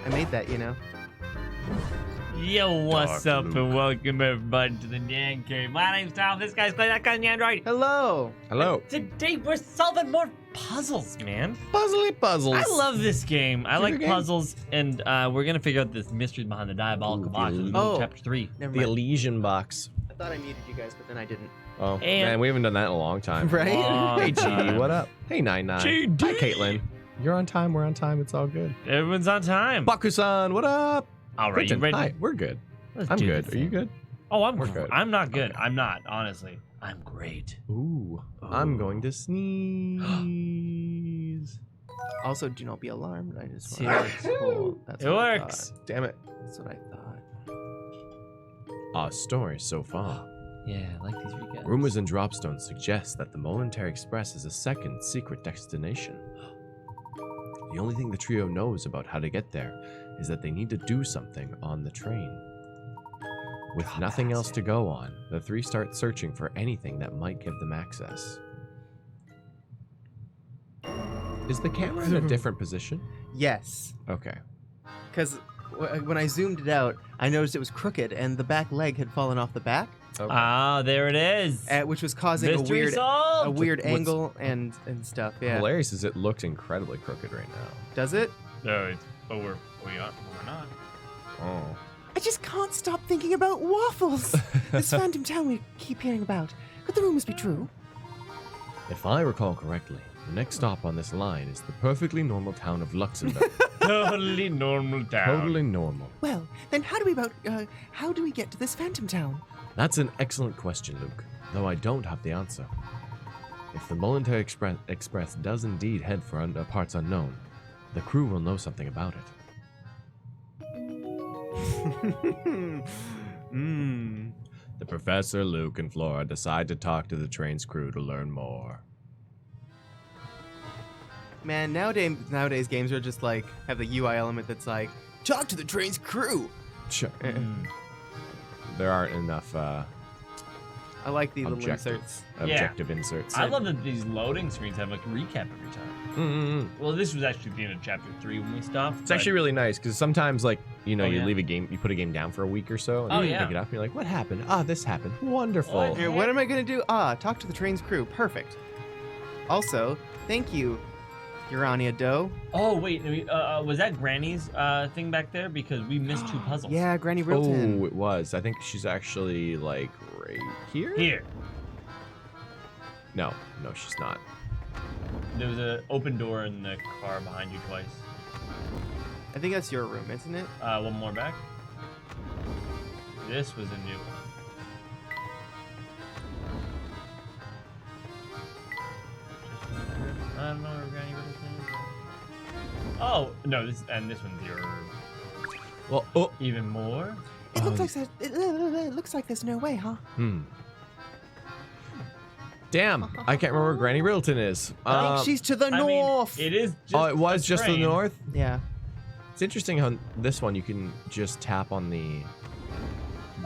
I made that, you know. Yo, what's Dark up, Luke. and welcome everybody to the NyanCave. My name's Tom. This guy's Clay. That guy's Nyan. Hello. Hello. Today we're solving more puzzles, man. Puzzly puzzles. I love this game. I It's a like good game. puzzles, and we're gonna figure out this mystery behind the diabolical Ooh, box. the- Let's go to Oh. chapter 3. Never the mind. Elysian box. I thought I muted you guys, but then I didn't. Oh, And- man, we haven't done that in a long time. Right? Long Hey, GD, time. what up? Hey, 99. GD. Hi, Caitlin. You're on time. We're on time. It's all good. Everyone's on time. Baku-san, what up? All right, you Clinton, ready? Hi, we're good. Let's I'm do good. this Are you thing. good? Oh, We're good. I'm not good. Okay. I'm not, honestly. I'm great. Ooh, I'm going to sneeze. Also, do not be alarmed. I just See, want it to cool. That's It what I works. thought. Damn it. That's what I thought. Our story so far. Yeah, I like these recaps. Rumors and dropstones suggest that the Momentary Express is a second secret destination. The only thing the trio knows about how to get there is that they need to do something on the train. With nothing else to go on, the three start searching for anything that might give them access. Is the camera in a different position? Yes, Okay. because when I zoomed it out, I noticed it was crooked, and the back leg had fallen off the back, Okay. Ah, there it is. which was causing Mystery a solved. weird What's- angle and stuff. Yeah. Hilarious is it looks incredibly crooked right now. Does it? No, but we're not. Oh. I just can't stop thinking about waffles. This phantom town we keep hearing about. Could the rumors be true? If I recall correctly, the next stop on this line is the perfectly normal town of Luxembourg. Totally normal town. Totally normal. Well, then how do we get to this phantom town? That's an excellent question, Luke, though I don't have the answer. If the Momentary Express does indeed head for parts unknown, the crew will know something about it. The Professor, Luke, and Flora decide to talk to the train's crew to learn more. Man, nowadays games are just like have the UI element that's like talk to the train's crew. Sure. Mm. There aren't enough I like the little Objective. inserts. objective inserts. I love that these loading screens have like a recap every time. Well, this was actually the end of chapter 3 when we stopped. It's actually really nice because sometimes, like, you know, Oh, you yeah. leave a game, you put a game down for a week or so, and Oh, then you yeah. pick it up and you're like, what happened? Ah, this happened. Wonderful. What? Here, what am I gonna do? Talk to the train's crew. Perfect. Also, thank you, Urania Doe. Oh wait, was that Granny's thing back there? Because we missed 2 puzzles. Yeah, Granny Oh, Rilton. it was. I think she's actually, like, right here? Here, No, she's not. there was an open door in the car behind you twice. I think that's your room, isn't it? One more back. This was a new one. I don't know where Granny Riddleton is. Oh no, this one's your Well, oh. even more. It looks like it looks like there's no way, huh? Damn, I can't remember where Granny Riddleton is. I think she's to the I mean, north. it is. Just Oh, it was a just the train. north? Yeah. It's interesting how this one you can just tap on the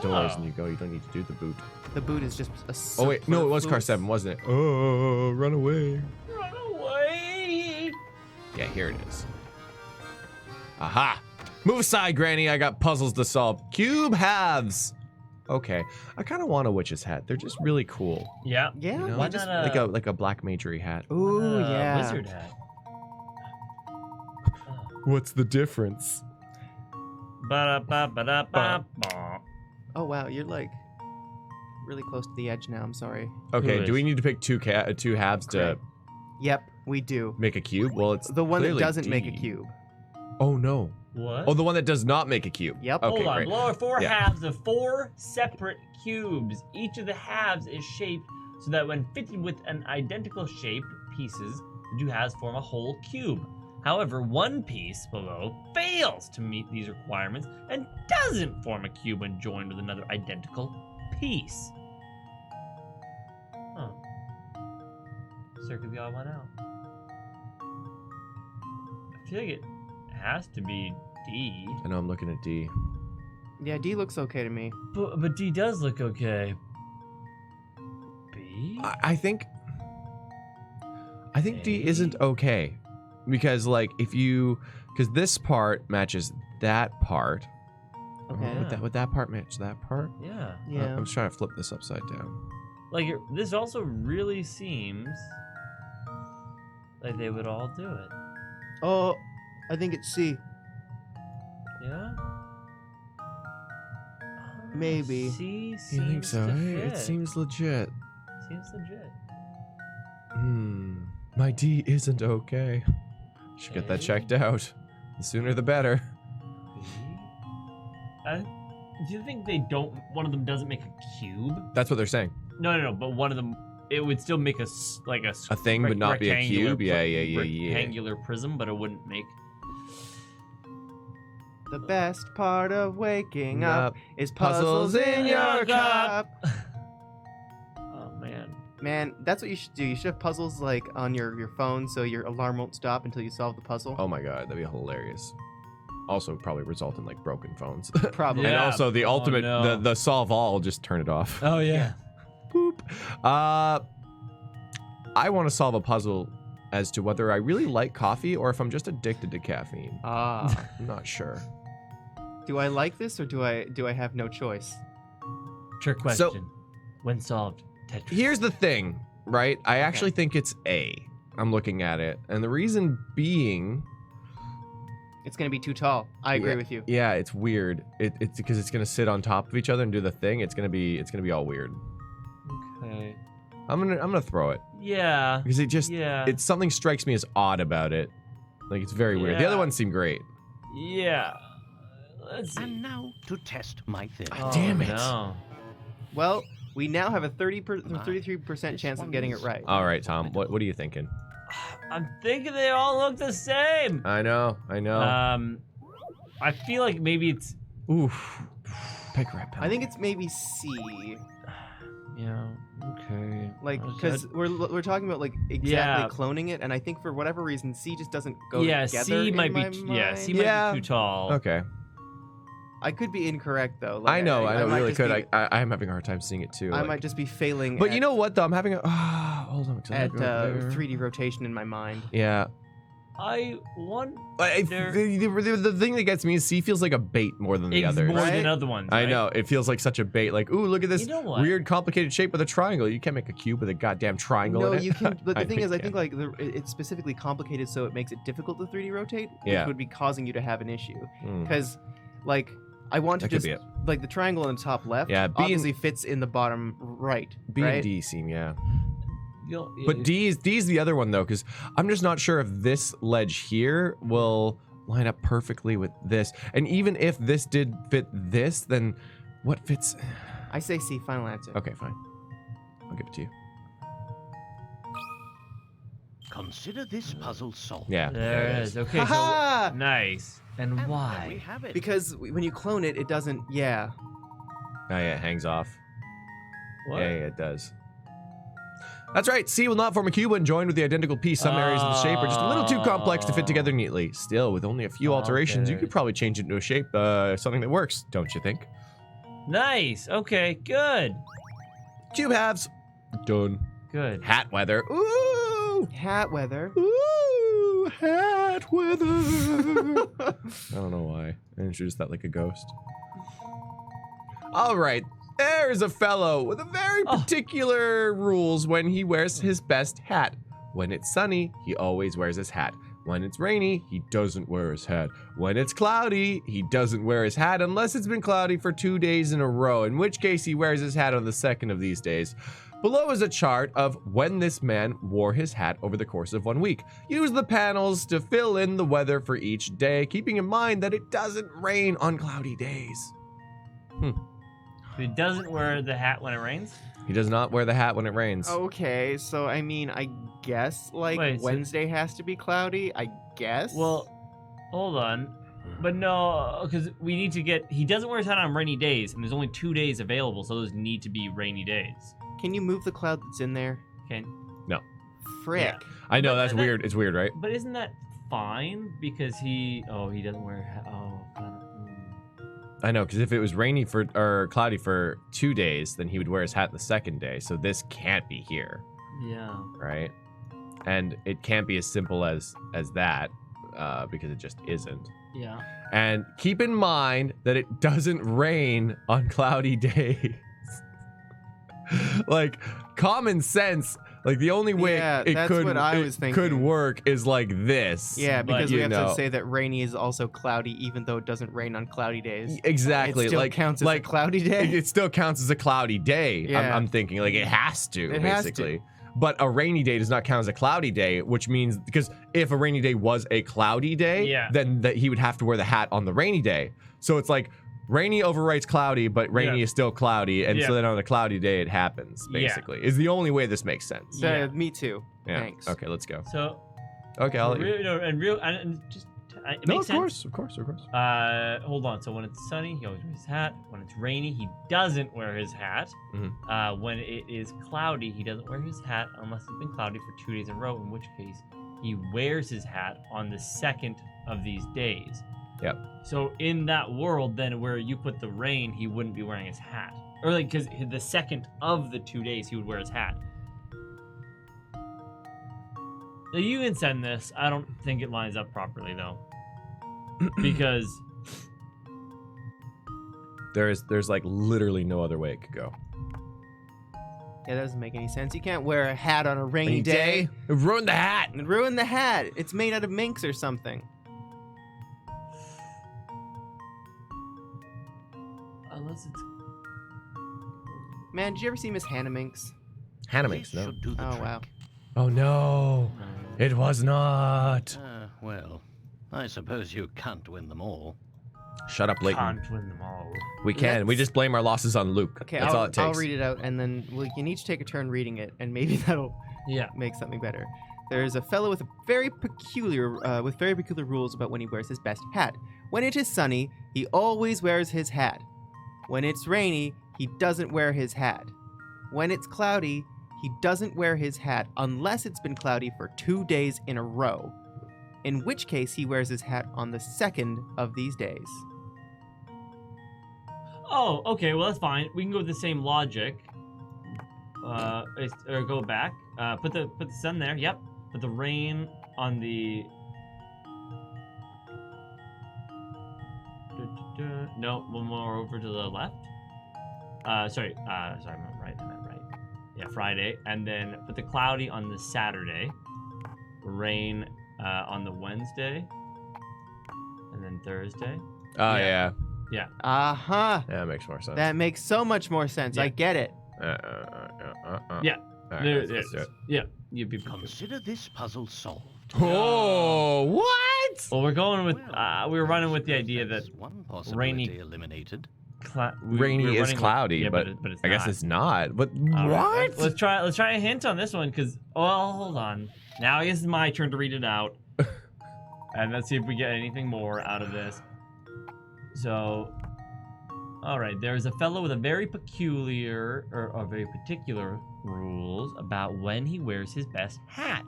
doors Oh. and you go. You don't need to do the boot. The boot is just a. Oh, wait. No, it was car superfluous- 7, wasn't it? Oh, run away. Run away! Yeah, here it is. Aha! Move aside, Granny. I got puzzles to solve. Cube halves. Okay. I kind of want a witch's hat. They're just really cool. Yeah. Yeah. You know? Why just not a- like a black majory hat. Ooh, yeah. Wizard hat. What's the difference? Ba-da-ba-ba-da-ba-ba. Oh wow, you're like really close to the edge now. I'm sorry. Okay. Who Do we is? need to pick two halves to Great. Yep, we do. make a cube? Well, it's The one that clearly doesn't make a D. cube. Oh no. What? Oh, the one that does not make a cube. Yep. Okay, Hold on. great. Below are 4 Yeah. halves of 4 separate cubes. Each of the halves is shaped so that when fitted with an identical shape pieces, the 2 halves form a whole cube. However, one piece below fails to meet these requirements and doesn't form a cube when joined with another identical piece. Huh. Circle the odd one out. I feel like it has to be D. I know I'm looking at D. Yeah, D looks okay to me. But D does look okay. B? I think D isn't okay because like because this part matches that part. Okay. Would that part match that part? Yeah. Yeah. I'm just trying to flip this upside down. Like, this also really seems like they would all do it. Oh, I think it's C. Yeah? Maybe. C You seems think so? to Hey, it fit. seems legit. Seems legit. My D isn't okay. Should get that Okay. checked out. The sooner the better. Do you think one of them doesn't make a cube? That's what they're saying. No, but one of them, it would still make a thing, but not be a cube? Yeah. Rectangular prism, but it wouldn't make. The best part of waking Yup. up is puzzles in your cup. Oh, man. Man, that's what you should do. You should have puzzles like on your phone so your alarm won't stop until you solve the puzzle. Oh my god, that'd be hilarious. Also, probably result in like broken phones. Probably. And Yeah. also the ultimate, no. the solve all, just turn it off. Oh, yeah. Boop. I want to solve a puzzle as to whether I really like coffee or if I'm just addicted to caffeine. Ah. I'm not sure. Do I like this or do I have no choice? Trick question. When solved, Tetris. Here's the thing, right? I actually think it's A. I'm looking at it, and the reason being, It's gonna be too tall. I agree with you. yeah, it's weird. It's because it's gonna sit on top of each other and do the thing. It's gonna be all weird. Okay. I'm gonna throw it Yeah. because it just Yeah. it's something strikes me as odd about it. Like it's very weird. The Yeah. other ones seem great. Yeah. Let's see. And now to test my theory. Oh, damn it. No. Well, we now have a 33% chance of getting it right. All right, Tom. What are you thinking? I'm thinking they all look the same. I know. I feel like maybe it's. Oof. Pick right. I think it's maybe C. Yeah. Okay. Like, I was- because we're talking about like exactly Yeah. cloning it, and I think for whatever reason C just doesn't go yeah, together. C in might my be. mind. Yeah, C Yeah. might be too tall. Okay. I could be incorrect though. I Like, know. I You might really just could. be- I'm having a hard time seeing it too. I like- might just be failing. But at, you know what though? I'm having a. Hold on. 'cause I at gotta go there. 3D rotation in my mind. Yeah. I want. The thing that gets me is C feels like a bait more than the It's others. more right? than other ones. I right? know. It feels like such a bait. Like, ooh, look at this You know what? weird, complicated shape with a triangle. You can't make a cube with a goddamn triangle No, in it. you can. But the thing is, I you think like it's specifically complicated, so it makes it difficult to 3D rotate, which Yeah. would be causing you to have an issue. can. Because, like, I want to That could just be it. like the triangle on the top left. Yeah, B and- obviously fits in the bottom right. B right? and D seem, yeah. You'll- But D's the other one though, because I'm just not sure if this ledge here will line up perfectly with this. And even if this did fit this, then what fits? I say C. Final answer. Okay, fine. I'll give it to you. Consider this puzzle solved. Yeah. There it is. Okay, so Haha! nice. And And there we why? have it. Because when you clone it, it doesn't. Yeah. Oh yeah, it hangs off. What? Yeah, it does. That's right. C will not form a cube when joined with the identical piece. Some areas of the shape are just a little too complex to fit together neatly. Still, with only a few alterations, you Okay. could probably change it into a shape, something that works, don't you think? Nice. Okay, good. Cube halves. Done. Good. Hat weather. Ooh. Hat weather. Ooh. Hat weather. I don't know why. I introduced that like a ghost. All right. There's a fellow with a very particular rules when he wears his best hat. When it's sunny, he always wears his hat. When it's rainy, he doesn't wear his hat. When it's cloudy, he doesn't wear his hat unless it's been cloudy for 2 days in a row, in which case he wears his hat on the second of these days. Below is a chart of when this man wore his hat over the course of 1 week. Use the panels to fill in the weather for each day, keeping in mind that it doesn't rain on cloudy days. He doesn't wear the hat when it rains? He does not wear the hat when it rains. Okay, so I mean, I guess like Wait, so- Wednesday has to be cloudy. I guess. Well, hold on. But no, because we need to get. He doesn't wear his hat on rainy days, and there's only 2 days available, so those need to be rainy days. can you move the cloud that's in there? Okay. Frick. Yeah. I know, But that's that- weird. It's weird, right? But isn't that fine? Because he doesn't wear a hat. Oh, I know, because if it was rainy or cloudy for 2 days, then he would wear his hat the second day. So this can't be here, yeah. right? And it can't be as simple as that, because it just isn't. Yeah. And keep in mind that it doesn't rain on cloudy days. Like, common sense, like the only way Yeah, it that's what I was could thinking. work is like this. Yeah, But, because we you have know. to say that rainy is also cloudy, even though it doesn't rain on cloudy days. Exactly. It still like counts as a cloudy day. It still counts as a cloudy day. Yeah. I'm thinking like it has to, It has basically. But a rainy day does not count as a cloudy day, which means because if a rainy day was a cloudy day, Yeah. then that he would have to wear the hat on the rainy day. So it's like rainy overwrites cloudy, but rainy Yeah. is still cloudy, and Yeah. so then on a cloudy day it happens. Yeah. Basically, is the only way this makes sense. So, Yeah. me too. Yeah. Thanks. Okay, let's go. So, Okay, I'll let you. and just it No, makes of sense. course. Hold on. So when it's sunny, he always wears his hat. When it's rainy, he doesn't wear his hat. Mhm. When it is cloudy, he doesn't wear his hat unless it's been cloudy for 2 days in a row, in which case he wears his hat on the second of these days. Yep. So in that world, then where you put the rain, he wouldn't be wearing his hat. Or like, because the second of the 2 days, he would wear his hat. Now you can send this. I don't think it lines up properly though. Because There's like literally no other way it could go. Yeah, that doesn't make any sense. You can't wear a hat on a rainy day. Ruin the hat. And ruin the hat. It's made out of minks or something. unless it's Man, did you ever see Miss Hannah Minks? Hannah This makes no. should do the Oh, trick. wow. Oh no, it was not. Well, I suppose you can't win them all. Shut up, Layton. can't win them all. We can. We Let's- just blame our losses on Luke. Okay, That's all it takes. I'll read it out, and then we can each take a turn reading it, and maybe that'll Yeah. make something better. There's a fellow with very peculiar rules about when he wears his best hat. When it is sunny, he always wears his hat. When it's rainy, he doesn't wear his hat. When it's cloudy, he doesn't wear his hat unless it's been cloudy for 2 days in a row, in which case he wears his hat on the second of these days. Oh, okay. Well, that's fine. We can go with the same logic. Or go back. Put the sun there. Yep. Put the rain on the. No, one more over to the left. Sorry, I meant right. Yeah, Friday, and then put the cloudy on the Saturday. Rain on the Wednesday, and then Thursday. Oh Yeah. yeah. Uh-huh. Yeah, that makes more sense. That makes so much more sense. Yeah. I get it. Yeah. All right, There- let's do it. Yeah, you'd be. Consider this puzzle solved. Oh, what? Well, we're going with. Well, We were running with the idea that that's one possibility rainy- eliminated. Rainy is cloudy, but it's I guess not. it's not. But All right, what? Let's try a hint on this one, because hold on. Now I guess it's my turn to read it out, and let's see if we get anything more out of this. So, all right, there's a fellow with a very peculiar or very particular rules about when he wears his best hat.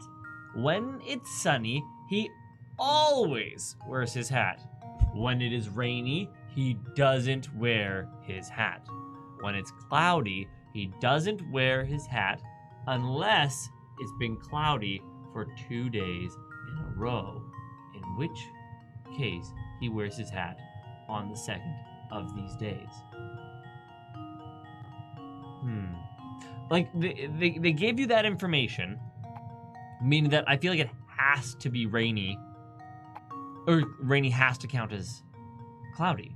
When it's sunny, he always wears his hat. When it is rainy, he doesn't wear his hat. When it's cloudy, he doesn't wear his hat unless it's been cloudy for 2 days in a row, in which case he wears his hat on the second of these days. Like, they gave you that information, meaning that I feel like it has to be rainy, or rainy has to count as cloudy.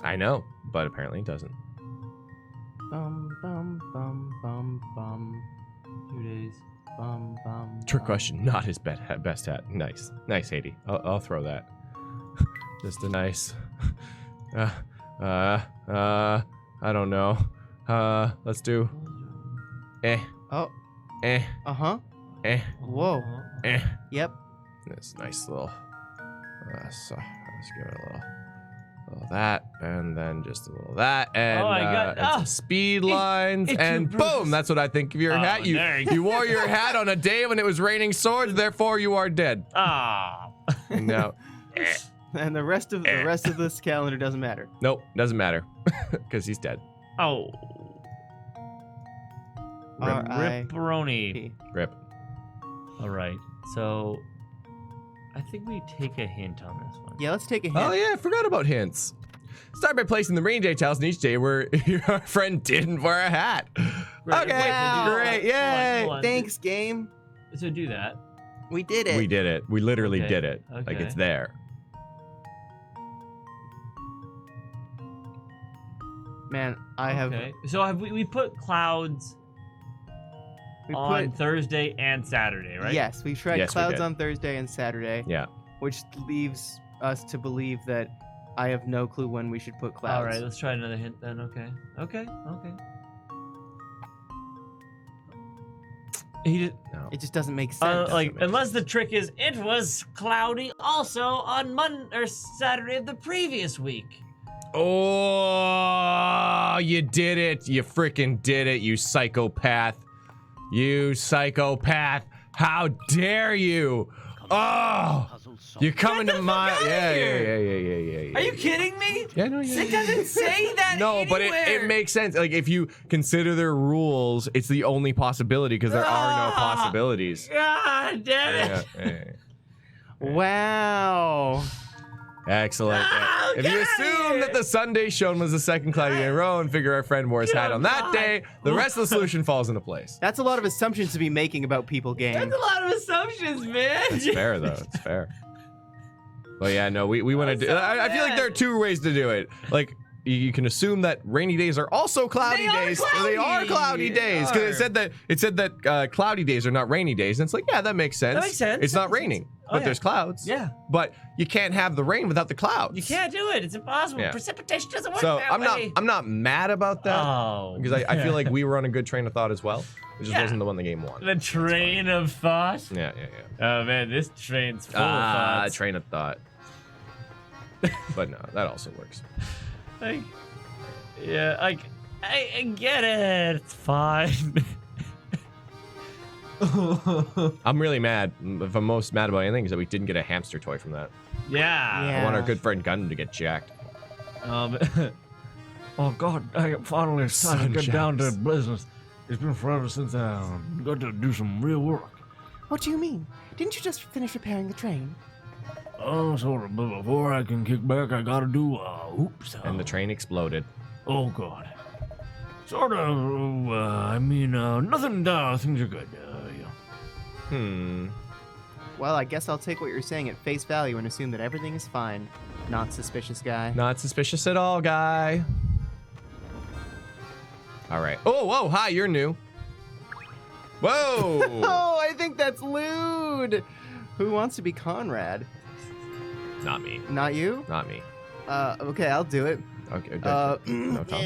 I know, but apparently it doesn't. Bum, bum, bum, bum, bum. 2 days. Bum, bum, Trick bum. question. Not his best hat. Nice, Haiti. I'll throw that. Just a nice. I don't know. Let's do. Oh, Eh. uh-huh. Whoa. Yep. This nice little. So let's give it a little that, and then just a little that, and Oh, I got- and some speed lines, it's and your boom! purpose. That's what I think of your Oh, hat. there you You wore your hat on a day when it was raining swords, therefore you are dead. Ah. And now, And the rest of this calendar doesn't matter. nope, doesn't matter, because he's dead. Oh. R.I.P. Ripperoni. Rip. All right. So I think we take a hint on this one. Yeah, let's take a hint. Oh yeah, I forgot about hints. Start by placing the rainy day tiles in each day where your friend didn't wear a hat. Right, Okay, wait, so do- great, hold on, yay! hold on. Thanks, game. So do that. We did it. We did it. We literally Okay, did it. Like okay. it's there. Man, I have. Okay. So have we put clouds We on put. Thursday and Saturday, right? Yes, we've tried Yes, we clouds did. on Thursday and Saturday, Yeah. which leaves us to believe that I have no clue when we should put clouds. All right, let's try another hint then. Okay. Okay. He just, No. It just doesn't make sense. like unless the trick is it was cloudy also on Monday or Saturday of the previous week. Oh, you did it. You freaking did it, you psychopath. You psychopath. How dare you? Oh, Puzzle solved. you're coming to my. outta Yeah. here. Are you kidding me? Yeah, no, yeah. It doesn't say that No, but it anywhere. makes sense. Like, if you consider their rules, it's the only possibility because there are no Ah! possibilities. God damn it. Yeah. Wow. Excellent. Ah, If get you outta assume here. that the Sunday shown was the second cloudy day in a row and figure our friend wore his hat on that God. day, the rest of the solution falls into place. That's a lot of assumptions to be making about people, game. That's a lot of assumptions, man. It's fair, though. It's fair. But yeah, no, we want to That's do. so I feel like bad. there are two ways to do it. Like, you can assume that rainy days are also cloudy They are days. They are cloudy. cloudy days They because are. it said that cloudy days are not rainy days, and it's like, yeah, that makes sense. makes sense. It's That not makes raining, sense. Oh, but yeah. there's clouds. Yeah. But you can't have the rain without the clouds. You can't do it. It's impossible. Yeah. Precipitation doesn't work So that way. I'm not mad about that Oh. because I feel like we were on a good train of thought as well. It just Yeah. wasn't the one the game won. The train of thought. Yeah. Oh man, this train's full of thoughts. Train of thought. But no, that also works. Like, yeah, like I get it. It's fine. I'm really mad. If I'm most mad about anything is that we didn't get a hamster toy from that. Yeah. I want our Yeah. good friend Gunn to get jacked. Oh God, I finally it's time Sun to get down to jacks. business. It's been forever since I got to do some real work. What do you mean? Didn't you just finish repairing the train? Oh, sort of, but before I can kick back, I gotta do oops. And the train exploded. Oh God. Sort of, nothing, things are good, yeah. Well, I guess I'll take what you're saying at face value and assume that everything is fine. Not suspicious guy. Not suspicious at all, guy. All right. Oh, whoa, hi, you're new. Whoa. Oh, I think that's lewd. Who wants to be Conrad? Not me. Not you? Not me. Okay, I'll do it. Okay. No, Tom.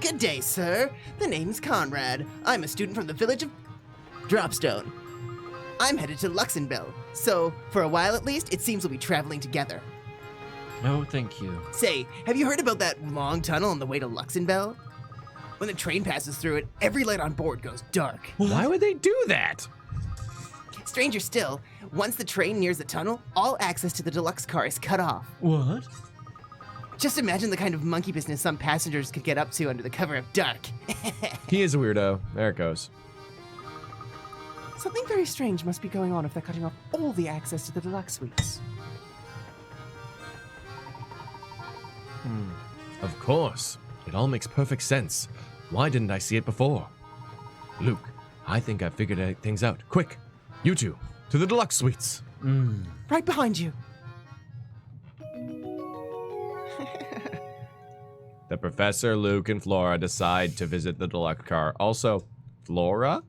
good day, sir. The name's Conrad. I'm a student from the village of Dropstone. I'm headed to Luxembourg, so for a while at least, it seems we'll be traveling together. No, thank you. Say, have you heard about that long tunnel on the way to Luxembourg? When the train passes through it, every light on board goes dark. Why would they do that? Stranger still, once the train nears the tunnel, all access to the deluxe car is cut off. What? Just imagine the kind of monkey business some passengers could get up to under the cover of dark. He is a weirdo. There it goes. Something very strange must be going on if they're cutting off all the access to the deluxe suites. Of course. It all makes perfect sense. Why didn't I see it before? Luke, I think I've figured things out. Quick, you two, to the deluxe suites. Right behind you. The professor, Luke, and Flora decide to visit the deluxe car. Also, Flora?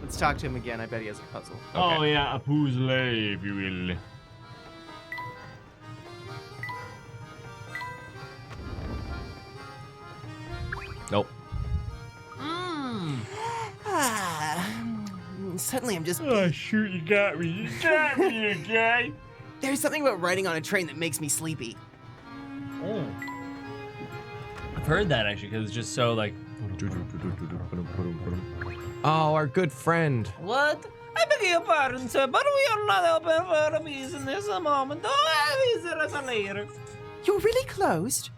Let's talk to him again. I bet he has a puzzle. Oh yeah, a puzzle, if you will. Nope. Suddenly I'm just... Oh shoot, you got me. You got me, you guy. There's something about riding on a train that makes me sleepy. Oh. I've heard that actually, because it's just so like. Oh, our good friend. What? I beg your pardon, sir, but we are not open for a business a moment. Oh, visit us later. You're really closed?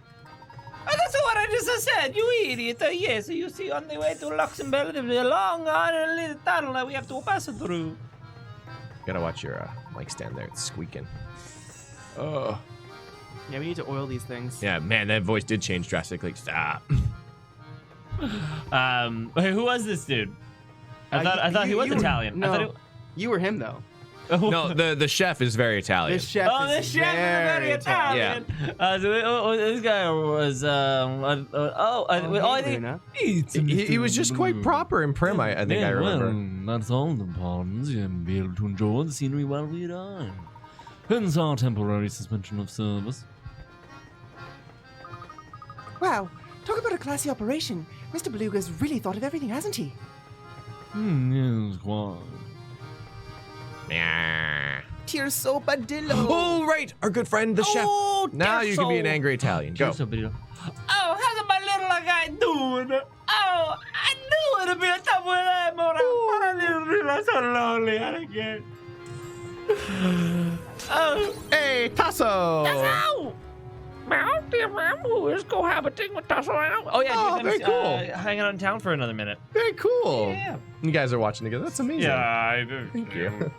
That's what I just said, you idiot. Yes, you see, on the way to Luxembourg, there's a long little tunnel that we have to pass through. Gotta watch your mic stand there. It's squeaking. Oh. Yeah, we need to oil these things. Yeah, man, that voice did change drastically. Stop. Who was this dude? I thought he was Italian. No, I thought you were him though. No, the chef is very Italian. The chef the is chef very is very Italian. This guy was I think Luna. He was just quite proper and prim, I think I remember. Well, that's all the pawns. You'll be able to enjoy the scenery while we dine. Hence our temporary suspension of service. Wow, talk about a classy operation. Mr. Beluga's really thought of everything, hasn't he? Yes, quite. Yeah. Tirsobadillo. Oh, right, our good friend, the chef. Oh, Now you can be an angry Italian. Go. Oh, how's my little guy doing? Oh, I knew it'd be a tough one. I didn't realize how lonely I get. Oh, Hey, Tasso. Tasso! Let's go habiting with Tasso now. Oh, yeah, Oh, dude, very cool. Hanging out in town for another minute. Very cool. Yeah. You guys are watching together. That's amazing. I do. Thank you.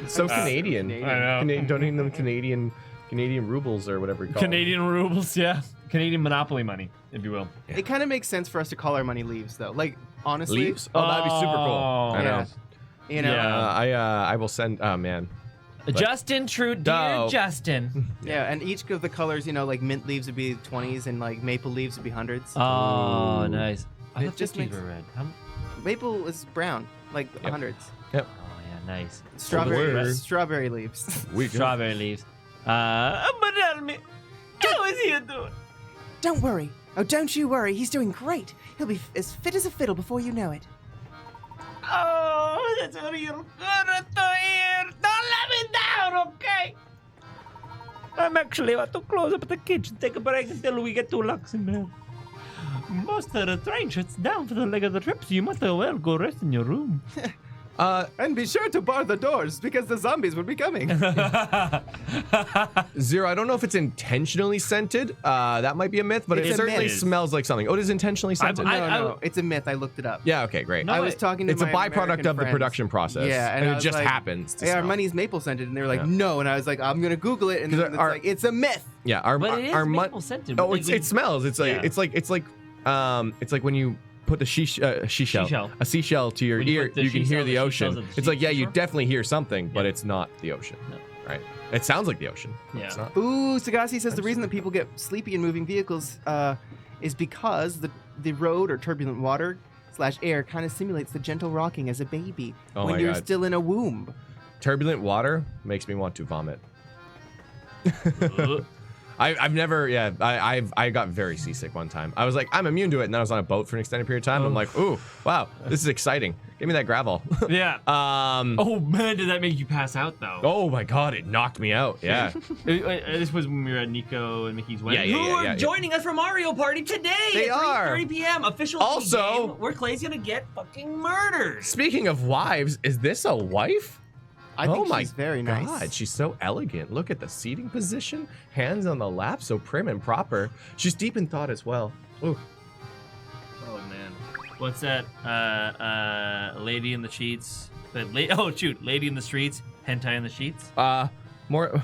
So Canadian. Canadian. I know. Donating them Canadian rubles or whatever you call Canadian rubles, yeah. Canadian monopoly money, if you will. It kind of makes sense for us to call our money leaves, though. Like, honestly. Leaves? Oh, that'd be super cool. Oh. I know. Yeah. You know. Yeah. I will send. Oh man. Justin, dear No. Justin. Yeah, and each of the colors, like mint leaves would be 20s and like maple leaves would be 100s. Oh, nice. I It thought just 50s makes- were red. Maple is brown, like Yep. 100s. Oh, yeah, nice. Word. Strawberry leaves. Strawberry leaves. But tell me, how is he doing? Don't worry. Oh, don't you worry. He's doing great. He'll be as fit as a fiddle before you know it. Oh, that's real good to hear. Don't let me down, okay? I'm actually about to close up the kitchen, take a break until we get to Luxembourg. Most of the train shuts down for the leg of the trip, so you might as well go rest in your room. And be sure to bar the doors because the zombies will be coming. Zero. I don't know if it's intentionally scented. That might be a myth, but It's it a certainly myth. smells like something. Oh, it is intentionally scented. No, it's a myth. I looked it up. Yeah. Okay. Great. No, I was talking to It's a my byproduct American of the friends. production process. Yeah, and I it was just like, happens. To Hey, our smell. money's maple scented, and they were like, Yeah. no, and I was like, I'm gonna Google it, and 'Cause it's our- like, it's a myth. Yeah. Our But it is our maple scented. Oh, it smells. It's like Yeah. it's like when you put the Seashell. a seashell to your When you ear, put the you can hear seashell- the the ocean. seashells of the It's like, yeah, you seashore? definitely hear something, but Yeah. it's not the ocean. No. Right? It sounds like the ocean. but Yeah. It's not. Ooh, Sagasi says the reason that people get sleepy in moving vehicles is because the road or turbulent water / air kind of simulates the gentle rocking as a baby Oh when my you're God. still in a womb. Turbulent water makes me want to vomit. Ugh. I've never, I got very seasick one time. I was like, I'm immune to it, and then I was on a boat for an extended period of time. I'm like, ooh, wow, this is exciting. Give me that gravel. Yeah. Oh man, did that make you pass out though? Oh my God, it knocked me out. Yeah. This was when we were at Nico and Mickey's wedding. Yeah, Who are yeah. joining us for Mario Party today They at are. 3:30 p.m. Official Also- game where Clay's gonna get fucking murdered. Speaking of wives, is this a wife? I think Oh my she's very nice. God, she's so elegant. Look at the seating position, hands on the lap, so prim and proper. She's deep in thought as well. Ooh. Oh man, what's that? Lady in the sheets. Oh shoot, lady in the streets, hentai in the sheets. More,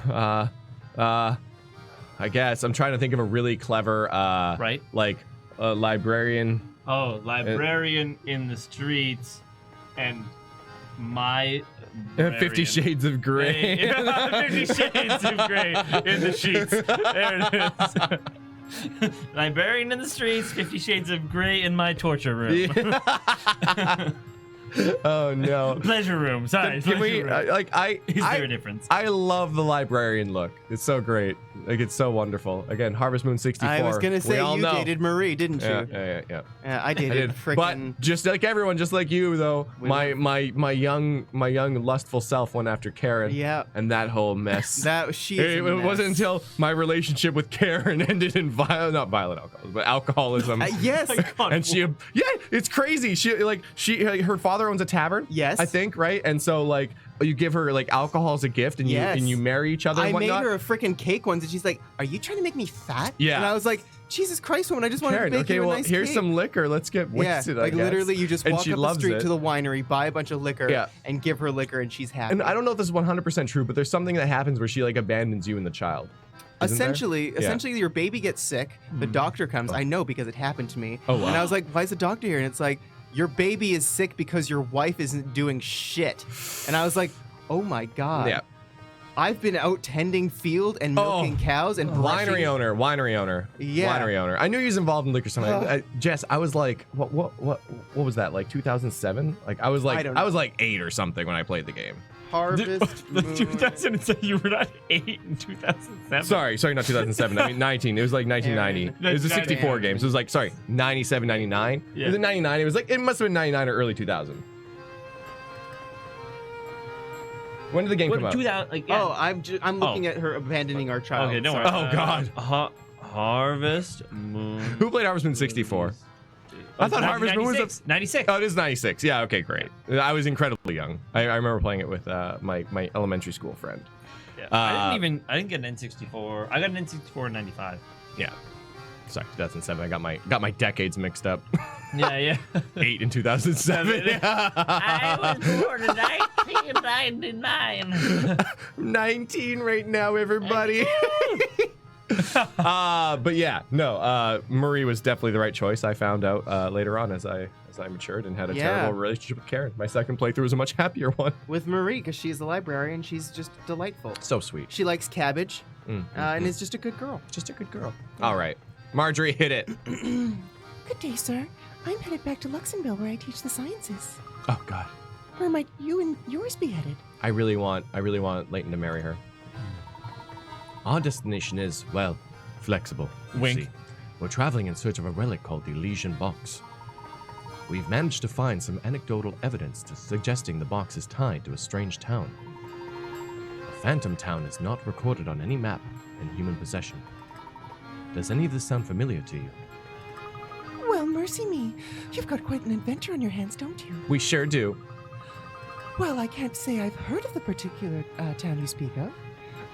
I guess I'm trying to think of a really clever, Right. like a librarian. Oh, librarian in the streets, and my. 50 Shades of Grey. 50 Shades of Grey in the sheets. There it is. Librarian in the streets, 50 Shades of Grey in my torture room. Yeah. Oh no. Pleasure room. Sorry. Can we pleasure room. Is there a difference? I love the librarian look. It's so great. Like, it's so wonderful. Again, Harvest Moon 64. I was gonna say We all you know. dated Marie, didn't you? Yeah. I I dated did. frickin' But just like everyone, just like you though, We my young lustful self went after Karen. Yeah. And that whole mess. she's it a wasn't mess. until my relationship with Karen ended in not violent alcoholism, but alcoholism. Yes. And it's crazy. Her father owns a tavern. Yes. I think, right? And so like you give her like alcohol as a gift, and Yes. you marry each other. I and made whatnot? her a freaking cake once, and she's like, "Are you trying to make me fat?" Yeah. And I was like, "Jesus Christ, woman! I just wanted Karen, to bake okay, you a well, nice here's cake." some liquor. Let's get Yeah, wasted. I like guess. literally, you just And walk she up the loves street it. to the winery, buy a bunch of liquor, Yeah. and give her liquor, and she's happy. And I don't know if this is 100% true, but there's something that happens where she like abandons you and the child. Isn't there? Essentially, your baby gets sick. The doctor comes. I know because it happened to me. Oh, wow. And I was like, "Why is the doctor here?" And it's like, "Your baby is sick because your wife isn't doing shit." And I was like, "Oh my god." Yeah. I've been out tending field and milking cows and brushing. Winery owner. Yeah. Winery owner. I knew he was involved in liquor something. Jess, I was like, what was that? Like 2007? Like I was I don't know. I was like 8 or something when I played the game. Harvest The Moon. 2007, you were not 8 in 2007. Sorry, not 2007. I mean 19. It was like 1990. It was a 64 game. So it was like, sorry, 97, 99. Yeah. Was it 99? It was like, it must have been 99 or early 2000. When did the game come What, out? 2000, like, yeah. Oh, I'm looking at her abandoning our child. Okay, don't Sorry. worry. Oh, God. Harvest Moon. Who played Harvest Moon 64? I thought Harvest Moon was 96. Oh, it is 96. Yeah, okay, great. I was incredibly young. I remember playing it with my elementary school friend. Yeah. I didn't get an N64. I got an N64 in 95. Yeah. Sorry, 2007. I got my decades mixed up. Yeah. 8 in 2007. I was born in 1999. 19 right now, everybody. But yeah, no. Marie was definitely the right choice. I found out later on as I matured and had a terrible relationship with Karen. My second playthrough was a much happier one. With Marie, because she's the librarian, she's just delightful. So sweet. She likes cabbage, Mm, and is just a good girl. just a good girl. All right, Marjorie, hit it. Good day, sir. I'm headed back to Luxonville where I teach the sciences. Oh God, Where might you and yours be headed? I really want Layton to marry her. Our destination is, well, flexible. you Wink. see. We're traveling in search of a relic called the Elysian Box. We've managed to find some anecdotal evidence suggesting the box is tied to a strange town. A phantom town is not recorded on any map in human possession. Does any of this sound familiar to you? Well, mercy me. You've got quite an adventure on your hands, don't you? We sure do. Well, I can't say I've heard of the particular town you speak of.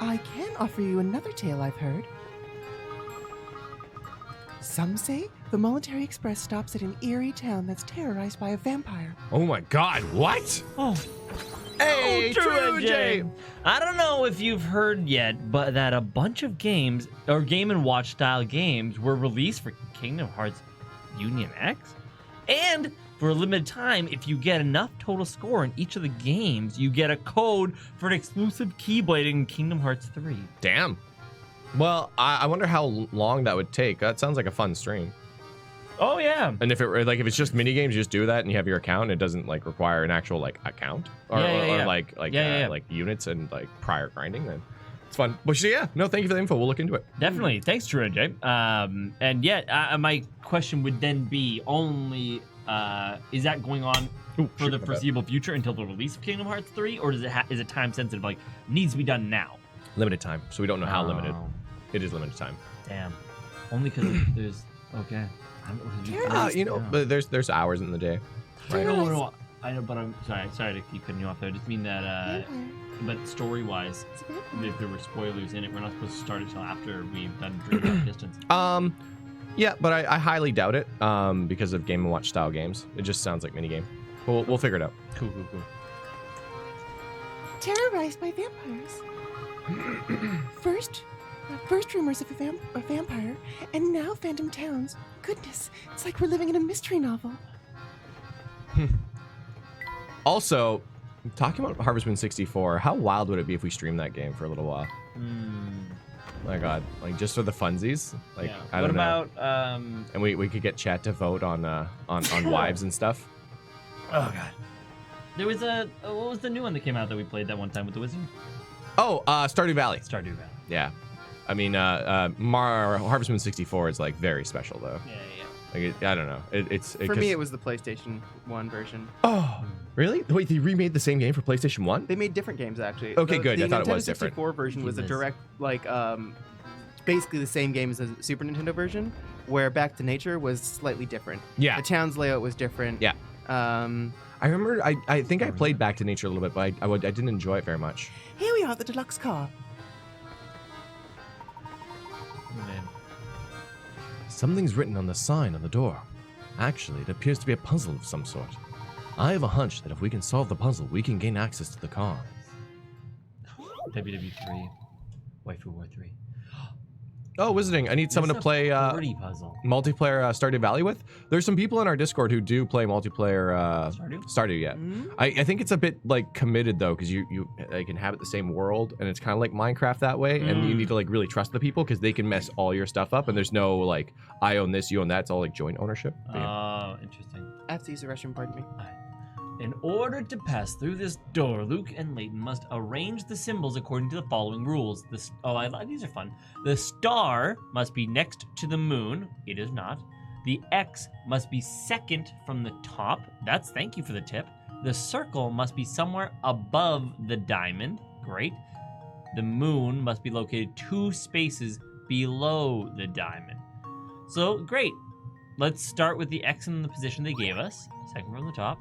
I can offer you another tale I've heard. Some say the Military Express stops at an eerie town that's terrorized by a vampire. Oh my God, what? Oh. Hey, True Jay. Jay. I don't know if you've heard yet, but that a bunch of games, or Game & Watch style games, were released for Kingdom Hearts Union X. And for a limited time, if you get enough total score in each of the games, you get a code for an exclusive Keyblade in Kingdom Hearts 3. Damn. Well, I wonder how long that would take. That sounds like a fun stream. Oh, yeah. And if it's just mini games, you just do that and you have your account. It doesn't like require an actual like account or, Yeah. or like units and like prior grinding. Then it's fun. But yeah, no, thank you for the info. We'll look into it. Definitely. Thanks, True Jay. And yet, my question would then be only, is that going on for the foreseeable future until the release of Kingdom Hearts 3? Or does it is it time sensitive, like, needs to be done now? Limited time, so we don't know how limited. Oh. It is limited time. Damn. Only because there's, okay. But there's hours in the day. Right. No. I know, but I'm sorry to keep cutting you off there. I just mean that, Vampire. but story-wise, It's a vampire. if there were spoilers in it, we're not supposed to start it until after we've done Dream Drop Distance. Yeah, but I highly doubt it. Because of Game & Watch style games, it just sounds like minigame. We'll figure it out. Cool. Terrorized by vampires. First rumors of a vampire, and now phantom towns. Goodness, it's like we're living in a mystery novel. Also, talking about Harvest Moon 64, how wild would it be if we streamed that game for a little while? My God, like just for the funsies, like Yeah. I What don't know. about And we could get chat to vote on wives and stuff. oh god. There was what was the new one that came out that we played that one time with the wizard? Oh, Stardew Valley. Stardew Valley. Yeah, I mean, Harvest Moon 64 is like very special though. Yeah. Like I don't know. For me, it was the PlayStation 1 version. Oh, really? Wait, they remade the same game for PlayStation 1? They made different games actually. Okay, The- good. The I thought it Nintendo was different. 64 version was a Jesus. direct, basically the same game as the Super Nintendo version, where Back to Nature was slightly different. Yeah. The town's layout was different. Yeah. I remember. I think I played Back to Nature a little bit, but I didn't enjoy it very much. Here we are at the deluxe car. Man. Something's written on the sign on the door. Actually, it appears to be a puzzle of some sort. I have a hunch that if we can solve the puzzle, we can gain access to the car. WW3. Waifu War 3. Oh, visiting. I need someone to play puzzle. multiplayer Stardew Valley with. There's some people in our Discord who do play multiplayer Stardew, yeah. I think it's a bit like committed though, because you like inhabit the same world, and it's kind of like Minecraft that way, and you need to like really trust the people because they can mess all your stuff up, and there's no like I own this, you own that. It's all like joint ownership. But, yeah. Oh, interesting. I have to use the restroom, pardon me. In order to pass through this door, Luke and Layton must arrange the symbols according to the following rules. These are fun. The star must be next to the moon. It is not. The X must be second from the top. Thank you for the tip. The circle must be somewhere above the diamond. Great. The moon must be located 2 spaces below the diamond. So, great. Let's start with the X in the position they gave us. Second from the top.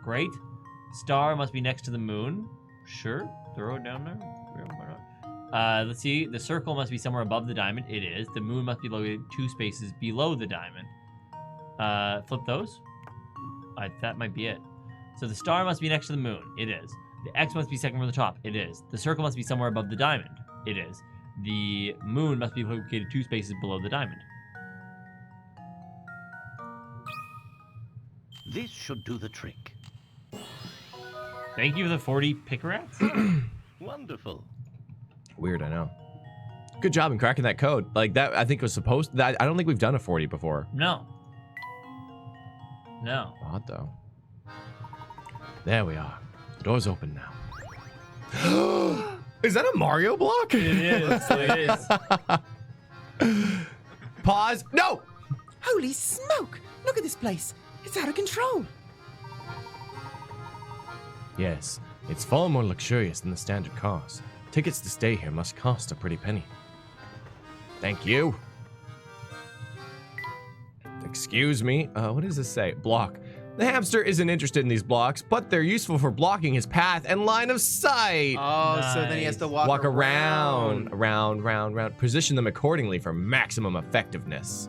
Great. Star must be next to the moon. Sure. Throw it down there. Let's see. The circle must be somewhere above the diamond. It is. The moon must be located 2 spaces below the diamond. Flip those. That might be it. So the star must be next to the moon. It is. The X must be second from the top. It is. The circle must be somewhere above the diamond. It is. The moon must be located 2 spaces below the diamond. This should do the trick. Thank you for the 40 pick-rats. Wonderful. Weird, I know. Good job in cracking that code. Like that, I think was supposed. I don't think we've done a 40 before. No. No. Odd though. There we are. The door's open now. Is that a Mario block? It is. It is. Pause. No. Holy smoke! Look at this place. It's out of control. Yes, it's far more luxurious than the standard cars. Tickets to stay here must cost a pretty penny. Thank you. Excuse me. What does this say? Block. The hamster isn't interested in these blocks, but they're useful for blocking his path and line of sight. Oh, so then he has to walk around. Position them accordingly for maximum effectiveness.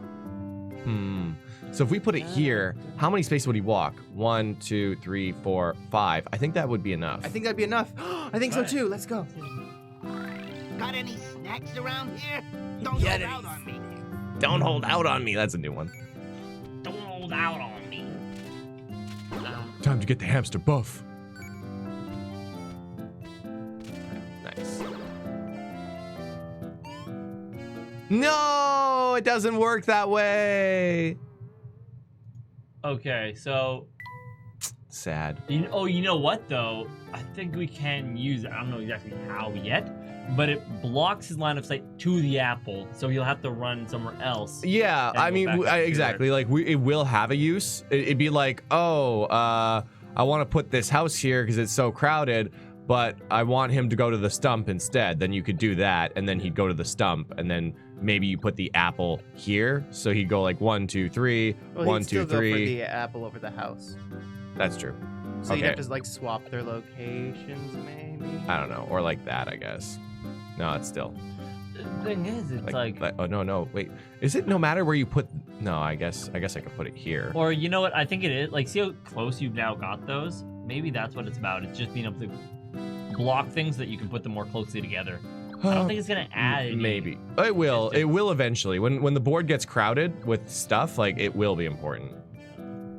So if we put it here, how many spaces would he walk? 1, 2, 3, 4, 5. I think that would be enough. I think that'd be enough. I think so too. Let's go. Got any snacks around here? Don't hold out on me. Don't hold out on me. That's a new one. Don't hold out on me. Time to get the hamster buff. Nice. No, it doesn't work that way. Okay, so Sad. you know what though? I think we can use it. I don't know exactly how yet, but it blocks his line of sight to the apple, so he'll have to run somewhere else. Yeah, and I go mean, back up here. exactly. Like, it will have a use. It'd be like, oh, I want to put this house here because it's so crowded, but I want him to go to the stump instead. Then you could do that, and then he'd go to the stump, and then maybe you put the apple here, so he'd go like 1, 2, 3, Well, 1, he'd still 2, go 3. for the apple over the house. That's true. So you'd Okay. have to like swap their locations, maybe. I don't know, or like that, I guess. No, it's still The thing is, it's like oh no, wait. Is it no matter where you put? No, I guess I could put it here. or you know what? I think it is. Like, see how close you've now got those? Maybe that's what it's about. It's just being able to block things that you can put them more closely together. I don't think it's gonna add any. Maybe it will. It will eventually. When the board gets crowded with stuff, like it will be important.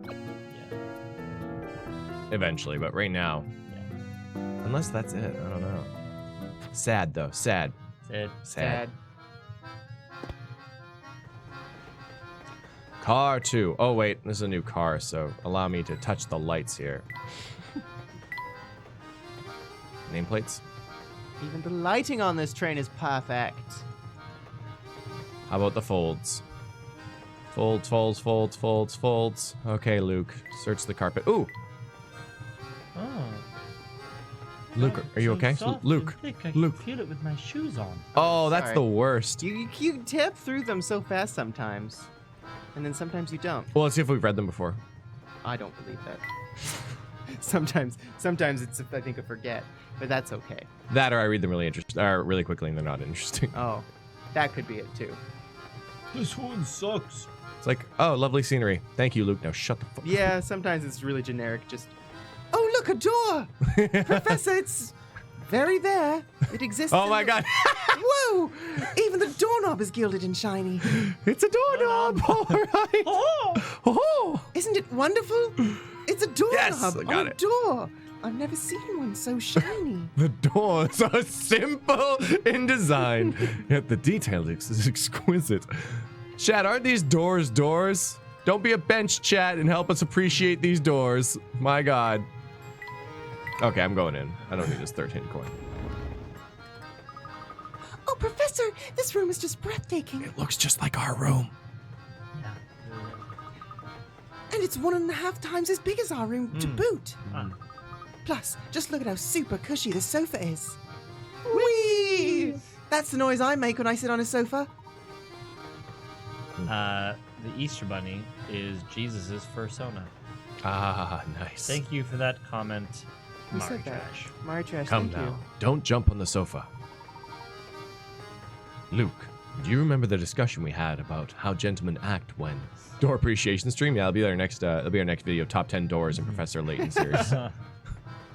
Yeah. Eventually, but right now, unless that's it, I don't know. Sad though. Sad. Sad. Car 2. Oh wait, this is a new car, so allow me to touch the lights here. Nameplates. Even the lighting on this train is perfect. How about the folds? Folds. Okay, Luke. Search the carpet. Ooh, Oh. Luke, are you okay? Luke. Luke. Feel it with my shoes on. Oh, that's Sorry. the worst. You tip through them so fast sometimes. and then sometimes you don't. Well, let's see if we've read them before. I don't believe that. sometimes it's, I think, a forget, but that's okay. That or I read them really quickly and they're not interesting. Oh, that could be it too. This one sucks. It's like, oh, lovely scenery. Thank you, Luke. Now shut the fuck. Yeah, sometimes it's really generic. Just, oh, look, a door! Professor, it's very there. It exists. Oh in my the- god. Whoa! Even the doorknob is gilded and shiny. It's a doorknob. All right. Oh. Isn't it wonderful? It's a doorknob Yes, I got on a it. door. I've never seen one so shiny. The doors are simple in design, yet the detail is exquisite. Chat, aren't these doors doors? Don't be a bench, chat, and help us appreciate these doors. My god. Okay, I'm going in. I don't need this 13 coin. Oh, Professor, this room is just breathtaking. It looks just like our room. And it's 1.5 times as big as our room to boot. Ah. Plus, just look at how super cushy the sofa is. Whee! That's the noise I make when I sit on a sofa. The Easter Bunny is Jesus's fursona. Ah, nice. Thank you for that comment, Who said that? Martrash. Martrash, Come thank now. Don't jump on the sofa. Luke, do you remember the discussion we had about how gentlemen act when door appreciation stream? Yeah, it'll be our next video, top 10 doors in Professor Layton series.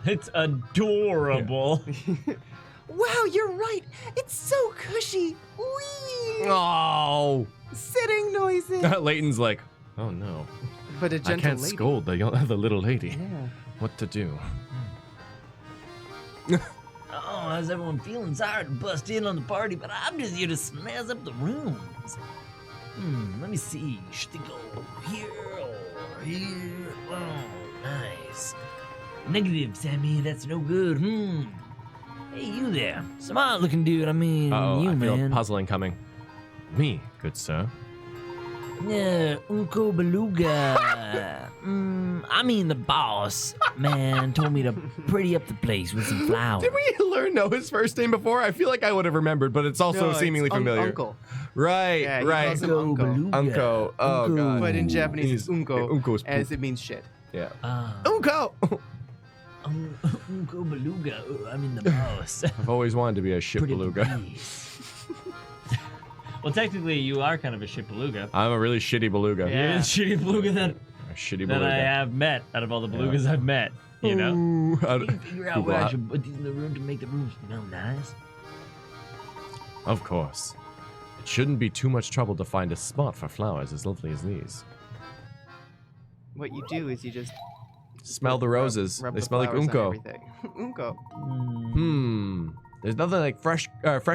It's adorable. Wow, you're right. It's so cushy. Whee! Oh, Sitting noises. Layton's like, oh no, But a I gentle can't lady. scold the little lady. Yeah. What to do? Oh, how's everyone feeling? Sorry to bust in on the party, but I'm just here to snazz up the rooms. Let me see. Should they go here or here? Oh, nice. Negative, Sammy. That's no good. Hey, you there. Smart looking dude. I mean, Uh-oh, you, I feel man. puzzling coming. Me, good sir. Yeah, Unco Beluga. I mean, the boss, man, told me to pretty up the place with some flowers. Did we know his first name before? I feel like I would have remembered, but it's also No, it's seemingly familiar. Uncle. Right, Yeah, he right. calls him Unco Uncle. Beluga. Unco. Oh, Unco. God. But in Japanese, it's unko, Unco's as poop. it means shit. Yeah. Unko! Unco Beluga. I mean, the boss. I've always wanted to be a ship Pretty beluga. please. Well, technically, you are kind of a shit beluga. I'm a really shitty beluga. Yeah, the shitty beluga that A shitty that beluga. I have met out of all the belugas I've met. You know. Ooh, Can you figure out where I Google should put these in the room to make the room smell nice? Of course. It shouldn't be too much trouble to find a spot for flowers as lovely as these. What you do is you just Smell the roses. rub They the smell like flowers on unco. everything. Hmm. There's nothing like fresh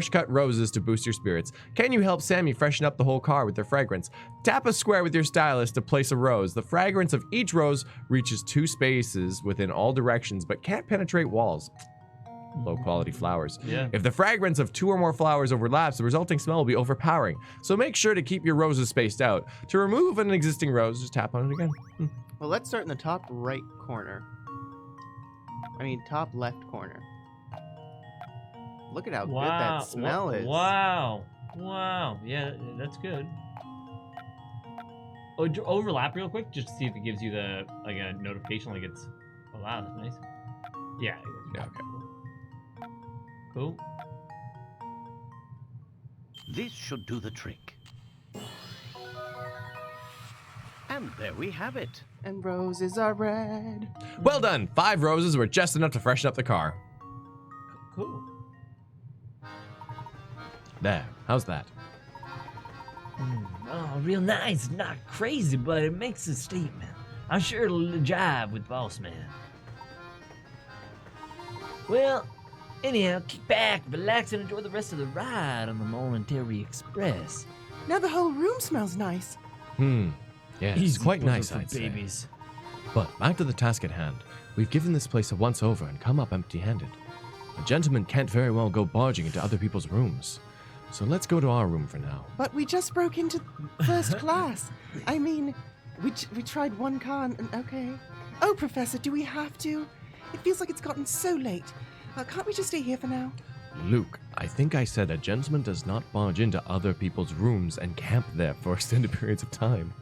cut roses to boost your spirits. Can you help Sammy freshen up the whole car with their fragrance? Tap a square with your stylus to place a rose. The fragrance of each rose reaches 2 spaces within all directions, but can't penetrate walls. Low quality flowers. Yeah. If the fragrance of 2 or more flowers overlaps, the resulting smell will be overpowering. So make sure to keep your roses spaced out. To remove an existing rose, just tap on it again. Well, let's start in the top right corner. I mean, top left corner. Look at how good that smell is. Wow. Wow. Yeah, that's good. Oh, overlap real quick, just to see if it gives you the like a notification, like it's. Oh wow, that's nice. Yeah. Yeah, okay. Cool. This should do the trick. And there we have it. And roses are red. Well done. 5 roses were just enough to freshen up the car. Cool. There. How's that? Oh, real nice. Not crazy, but it makes a statement. I'm sure it'll jive with Boss Man. Well, anyhow, kick back, relax, and enjoy the rest of the ride on the Momentary Express. Now the whole room smells nice. Yeah, it's quite nice, I'd say. babies. But back to the task at hand. We've given this place a once-over and come up empty-handed. A gentleman can't very well go barging into other people's rooms. So let's go to our room for now. But we just broke into first class. I mean, we tried one car and okay. Oh, Professor, do we have to? It feels like it's gotten so late. Can't we just stay here for now? Luke, I think I said a gentleman does not barge into other people's rooms and camp there for extended periods of time.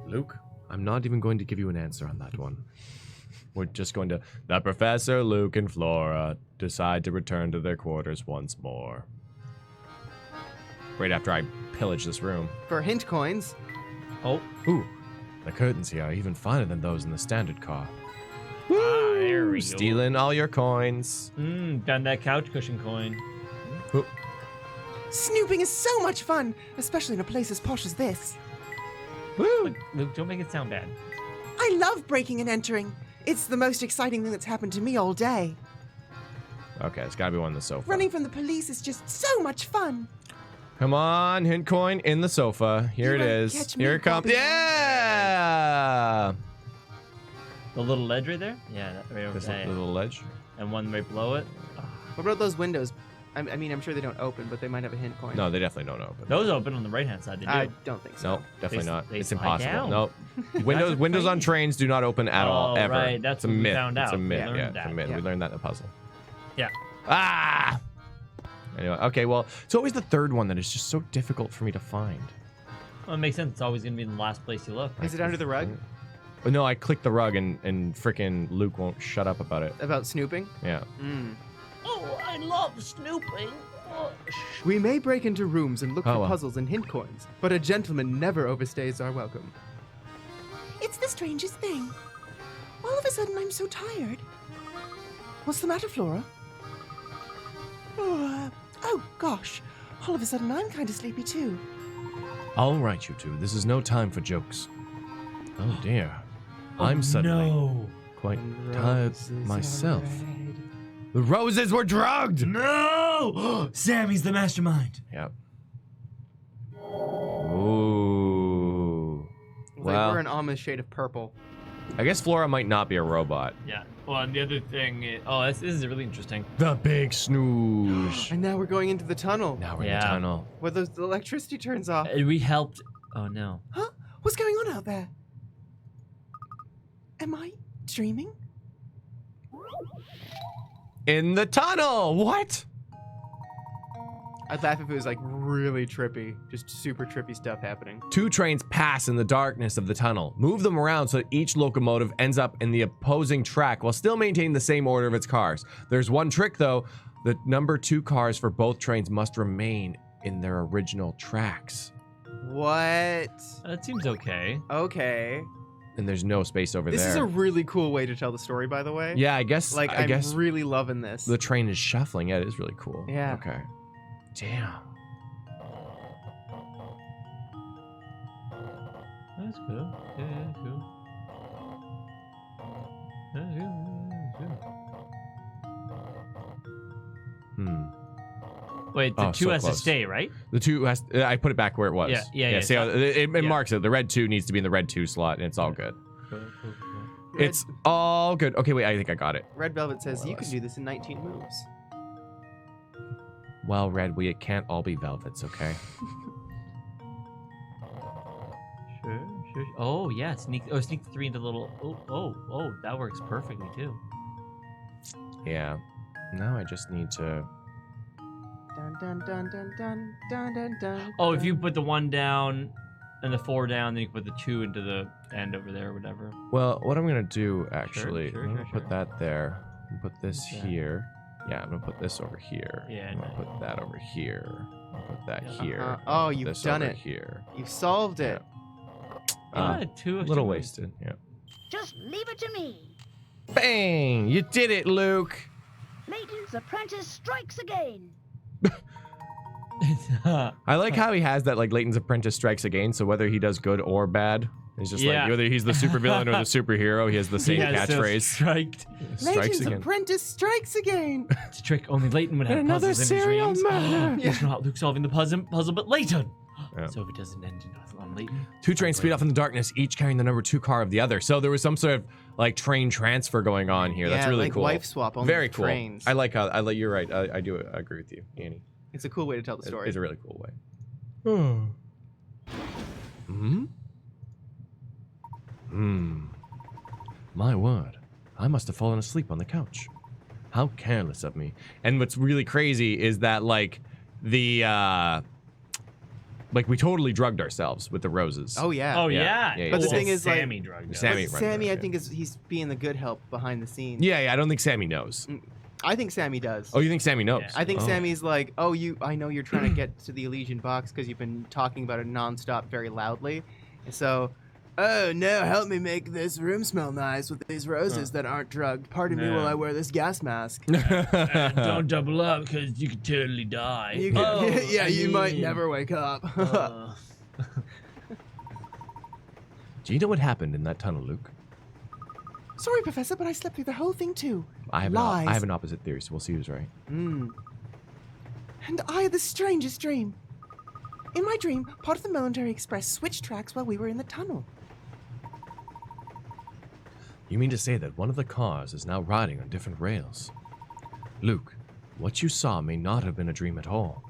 Luke, I'm not even going to give you an answer on that one. We're just going to... The Professor, Luke, and Flora decide to return to their quarters once more. Right after I pillage this room. For hint coins. Oh. Ooh, the curtains here are even finer than those in the standard car. Ah, there we go. Stealing all your coins. Found that couch cushion coin. Ooh. Snooping is so much fun, especially in a place as posh as this. Woo! Luke, don't make it sound bad. I love breaking and entering. It's the most exciting thing that's happened to me all day. Okay, it's gotta be one on the sofa. Running from the police is just so much fun. Come on, hint coin in the sofa. Here You it won't is. catch me, Here it comes. Bobby. Yeah! The little ledge right there? Yeah, that right over This there. little ledge. And one right below it. What about those windows? I mean, I'm sure they don't open, but they might have a hint coin. No, they definitely don't open. Those open on the right-hand side. They do. I don't think so. No, definitely They- not. they It's slide impossible. down. No. That's Windows on crazy. trains do not open at all, Oh, ever. right, that's it's a what we myth. found It's a out. We myth. learned Yeah, it's a that. myth. Yeah. We learned that in the puzzle. Yeah. Ah! Anyway, okay, well, it's always the third one that is just so difficult for me to find. Well, it makes sense. It's always going to be in the last place you look. Is it under the rug? But no, I clicked the rug and frickin' Luke won't shut up about it. About snooping? Yeah. Oh, I love snooping. Oh, We may break into rooms and look Oh, for well. puzzles and hint coins, but a gentleman never overstays our welcome. It's the strangest thing. All of a sudden, I'm so tired. What's the matter, Flora? Oh, gosh. All of a sudden, I'm kind of sleepy, too. All right, you two. This is no time for jokes. Oh, dear. I'm suddenly No. quite tired myself. The roses were drugged! No! Sammy's the mastermind. Yep. Ooh. They Well, were an ominous shade of purple. I guess Flora might not be a robot. Yeah. Well, and the other thing is... Oh, this is really interesting. The big snooze. And now we're going into the tunnel, Now we're in Yeah. the tunnel. where the electricity turns off. We helped... Oh, no. Huh? What's going on out there? Am I dreaming? In the tunnel! What? I'd laugh if it was like really trippy, just super trippy stuff happening. Two trains pass in the darkness of the tunnel. Move them around so that each locomotive ends up in the opposing track while still maintaining the same order of its cars. There's one trick though. The number 2 cars for both trains must remain in their original tracks. What? That seems okay. Okay. And there's no space over This there. is a really cool way to tell the story, by the way. Yeah, I guess. Like, I I'm guess really loving this. the train is shuffling. Yeah, it is really cool. Yeah. Okay. Damn. That's cool. Yeah, that's cool. That's good. That's good. Wait, the Oh, two so has close. to stay, right? The 2 has. I put it back where it was. Yeah. See how So- it yeah. marks it. The red 2 needs to be in the red 2 slot, and it's all good. Cool. It's all good. Okay, wait. I think I got it. Red Velvet says More or you can less. do this in 19 moves. Well, Red, we can't all be velvets, okay? Sure. Oh, yeah. Sneak the 3 into the little... Oh, that works perfectly, too. Yeah. Now I just need to. Dun dun dun dun dun dun dun dun. Oh, if you put the 1 down and the 4 down, then you can put the 2 into the end over there or whatever. Well, what I'm gonna do actually, sure, I'm gonna sure. put that there. And put this Yeah. here. Yeah, I'm gonna put this over here. Yeah, I'm gonna nice. put that over here. I'll put that Yeah. here. Oh, I'll put you've this done over it. Here. You solved it. Yeah, 2 A of little 2 wasted. Yeah. Just leave it to me. Bang! You did it, Luke. Layton's apprentice strikes again. I like how he has that like Layton's apprentice strikes again. So whether he does good or bad, it's just Yeah. like whether he's the supervillain or the superhero, he has the same catchphrase. Striked. Strikes Layton's again. apprentice strikes again. It's a trick only Layton would have Another puzzles in his serial dreams. murder. It's not Luke solving the puzzle, but Layton. Yeah. So if it doesn't end on Layton. 2 trains speed off in the darkness, each carrying the number 2 car of the other. So there was some sort of like train transfer going on here. That's Yeah, really like cool. wife swap, only Very with cool. trains. I like how you're right. I do agree with you, Annie. It's a cool way to tell the story. It's a really cool way. My word. I must have fallen asleep on the couch. How careless of me. And what's really crazy is that like the Like, we totally drugged ourselves with the roses. Oh yeah. Oh Yeah. yeah. Yeah, But the yeah. thing is, like, Sammy drugged us. Sammy- But right, Sammy, right, I yeah. think he's being the good help behind the scenes. Yeah, I don't think Sammy knows. I think Sammy does. Oh, you think Sammy knows? Yeah. I think Oh. Sammy's like, oh, I know you're trying to get to the Elysian box because you've been talking about it nonstop very loudly. And so, oh, no, help me make this room smell nice with these roses that aren't drugged. Pardon me No. while I wear this gas mask. Don't double up because you could totally die. You could- Oh, yeah, I you might mean, never wake up. Do you know what happened in that tunnel, Luke? Sorry, Professor, but I slept through the whole thing too. I have Lies. an opposite theory, so we'll see who's right. Mm. And I had the strangest dream. In my dream, part of the Military Express switched tracks while we were in the tunnel. You mean to say that one of the cars is now riding on different rails? Luke, what you saw may not have been a dream at all.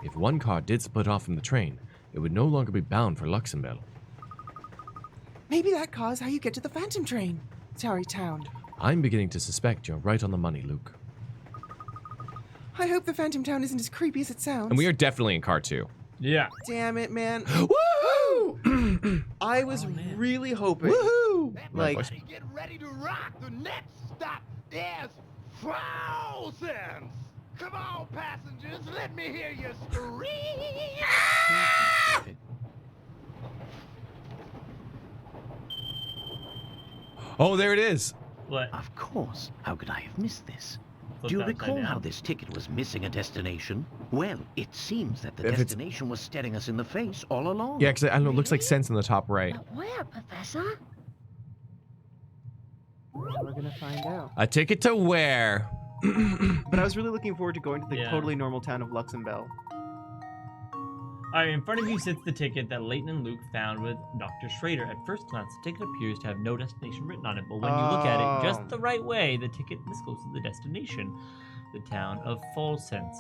If one car did split off from the train, it would no longer be bound for Luxembourg. Maybe that car is how you get to the Phantom train. Sorry, town. I'm beginning to suspect you're right on the money, Luke. I hope the Phantom Town isn't as creepy as it sounds. And we are definitely in car 2. Yeah. Damn it, man. Woohoo! I was really hoping. Woohoo! Like- Everybody get ready to rock. The next stop is Frozen. Come on, passengers. Let me hear you scream. Oh, there it is. What? Of course. How could I have missed this? Flipped Do you upside recall down. how this ticket was missing a destination? Well, it seems that the If it's- destination was staring us in the face all along. Yeah, because I don't know, it looks like sense in the top right. But where, Professor? We're gonna find out. A ticket to where? But I was really looking forward to going to the Yeah. totally normal town of Luxembourg. Alright, in front of you sits the ticket that Layton and Luke found with Dr. Schrader. At first glance, the ticket appears to have no destination written on it, but when you look at it just Oh. the right way, the ticket discloses the destination, the town of Folsense.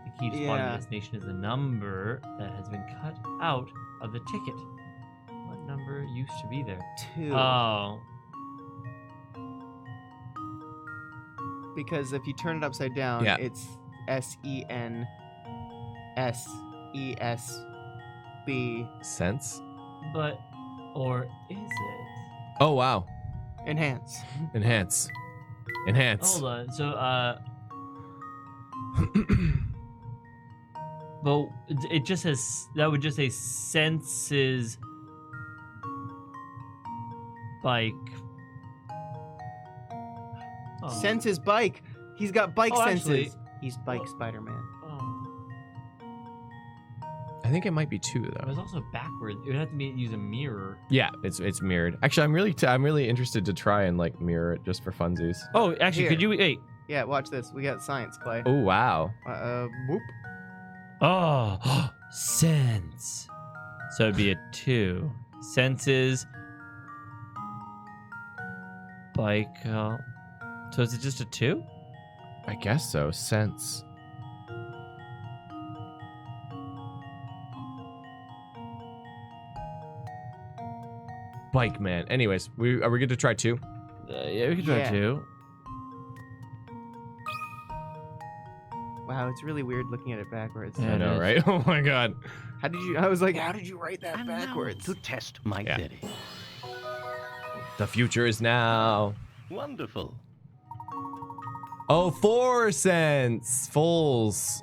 The key to spotting Yeah. the destination is the number that has been cut out of the ticket. What number used to be there? 2. Oh, Because if you turn it upside down, Yeah. it's SENSESB. Sense? but, or is it? Oh, wow. Enhance. Enhance. Enhance. Hold on, so, but it just says, that would just say senses bike. Oh. Sense his bike. He's got bike Oh, senses. actually- He's bike well- Spider-Man. Oh. I think it might be 2 It though. was also backwards. It would have to be use a mirror. Yeah, it's mirrored. Actually, I'm really interested to try and like mirror it just for funsies. Oh, actually, Here. could you wait? Yeah, watch this. We got science, Clay. Oh, wow. Whoop. Oh, sense. So it'd be a 2. Senses. Bike. So is it just a 2? I guess so. Sense. Bike man. Anyways, are we good to try 2? Yeah, we could try Yeah. 2. Wow, it's really weird looking at it backwards. Yeah. I it know, is. right? Oh my god. How did you? I was like, how did you write that And backwards? now to test my Yeah. theory. The future is now. Wonderful. Oh, 4 cents. Fulls.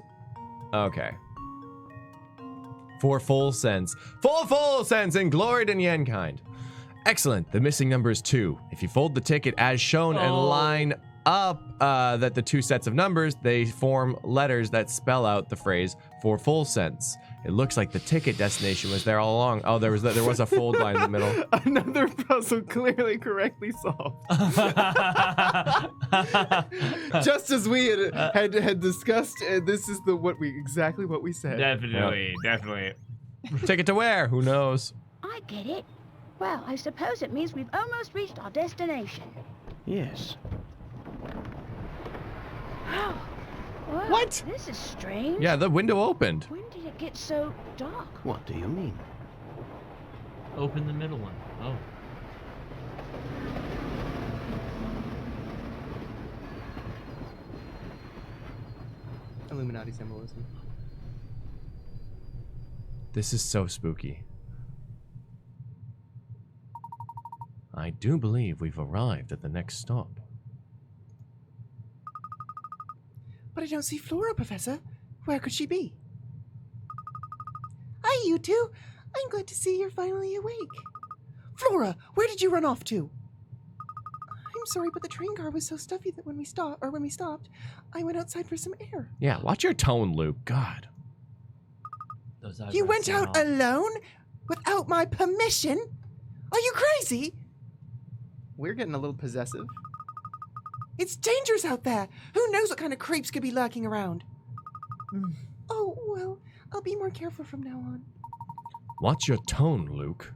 Okay. 4 full cents. Full cents and glory to Nyankind. Excellent. The missing number is 2. If you fold the ticket as shown and Oh. line up that the 2 sets of numbers, they form letters that spell out the phrase for full cents. It looks like the ticket destination was there all along. Oh, there was a fold line in the middle. Another puzzle clearly correctly solved. Just as we had discussed, this is exactly what we said. Definitely. Ticket to where? Who knows? I get it. Well, I suppose it means we've almost reached our destination. Yes. Well, What? This is strange. Yeah, the window opened. When did it get so dark? What do you mean? Open the middle one. Oh. Illuminati symbolism. This is so spooky. I do believe we've arrived at the next stop. But I don't see Flora, Professor. Where could she be? Hi, you two. I'm glad to see you're finally awake. Flora, where did you run off to? I'm sorry, but the train car was so stuffy that when we stopped, I went outside for some air. Yeah, watch your tone, Luke. God. Those eyes You are went so out wrong. alone? Without my permission? Are you crazy? We're getting a little possessive. It's dangerous out there. Who knows what kind of creeps could be lurking around? Oh, well, I'll be more careful from now on. Watch your tone, Luke.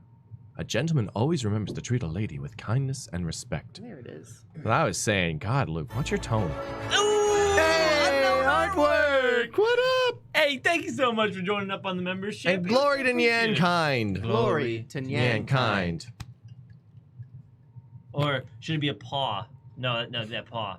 A gentleman always remembers to treat a lady with kindness and respect. There it is. But I was saying, God, Luke, watch your tone. Hey, artwork! What up? Hey, thank you so much for joining up on the membership. And glory to Nyankind. Glory to Nyankind. Or should it be a paw? No, that paw.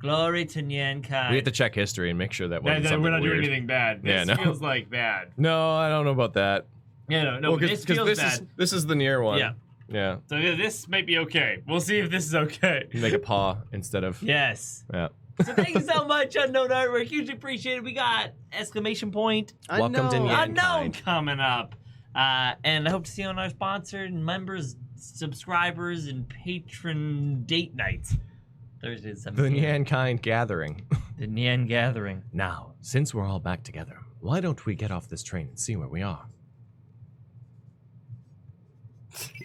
Glory to NyanCave. We have to check history and make sure that wasn't something we're not weird. doing anything bad. Yeah, This no. feels like bad. No, I don't know about that. Yeah, no, Well, this feels bad. this is the near one. Yeah. Yeah. So this might be okay. We'll see if this is okay. Make a paw instead of. Yes. Yeah. So thank you so much, Unknown Artwork. Hugely appreciated. We got exclamation point. Welcome to Unknown. Nyan. Unknown Kind. coming up. And I hope to see you on our sponsored members, subscribers, and patron date nights. Thursday the 17th. The Nyankind gathering. The Nyan Gathering. Now, since we're all back together, why don't we get off this train and see where we are?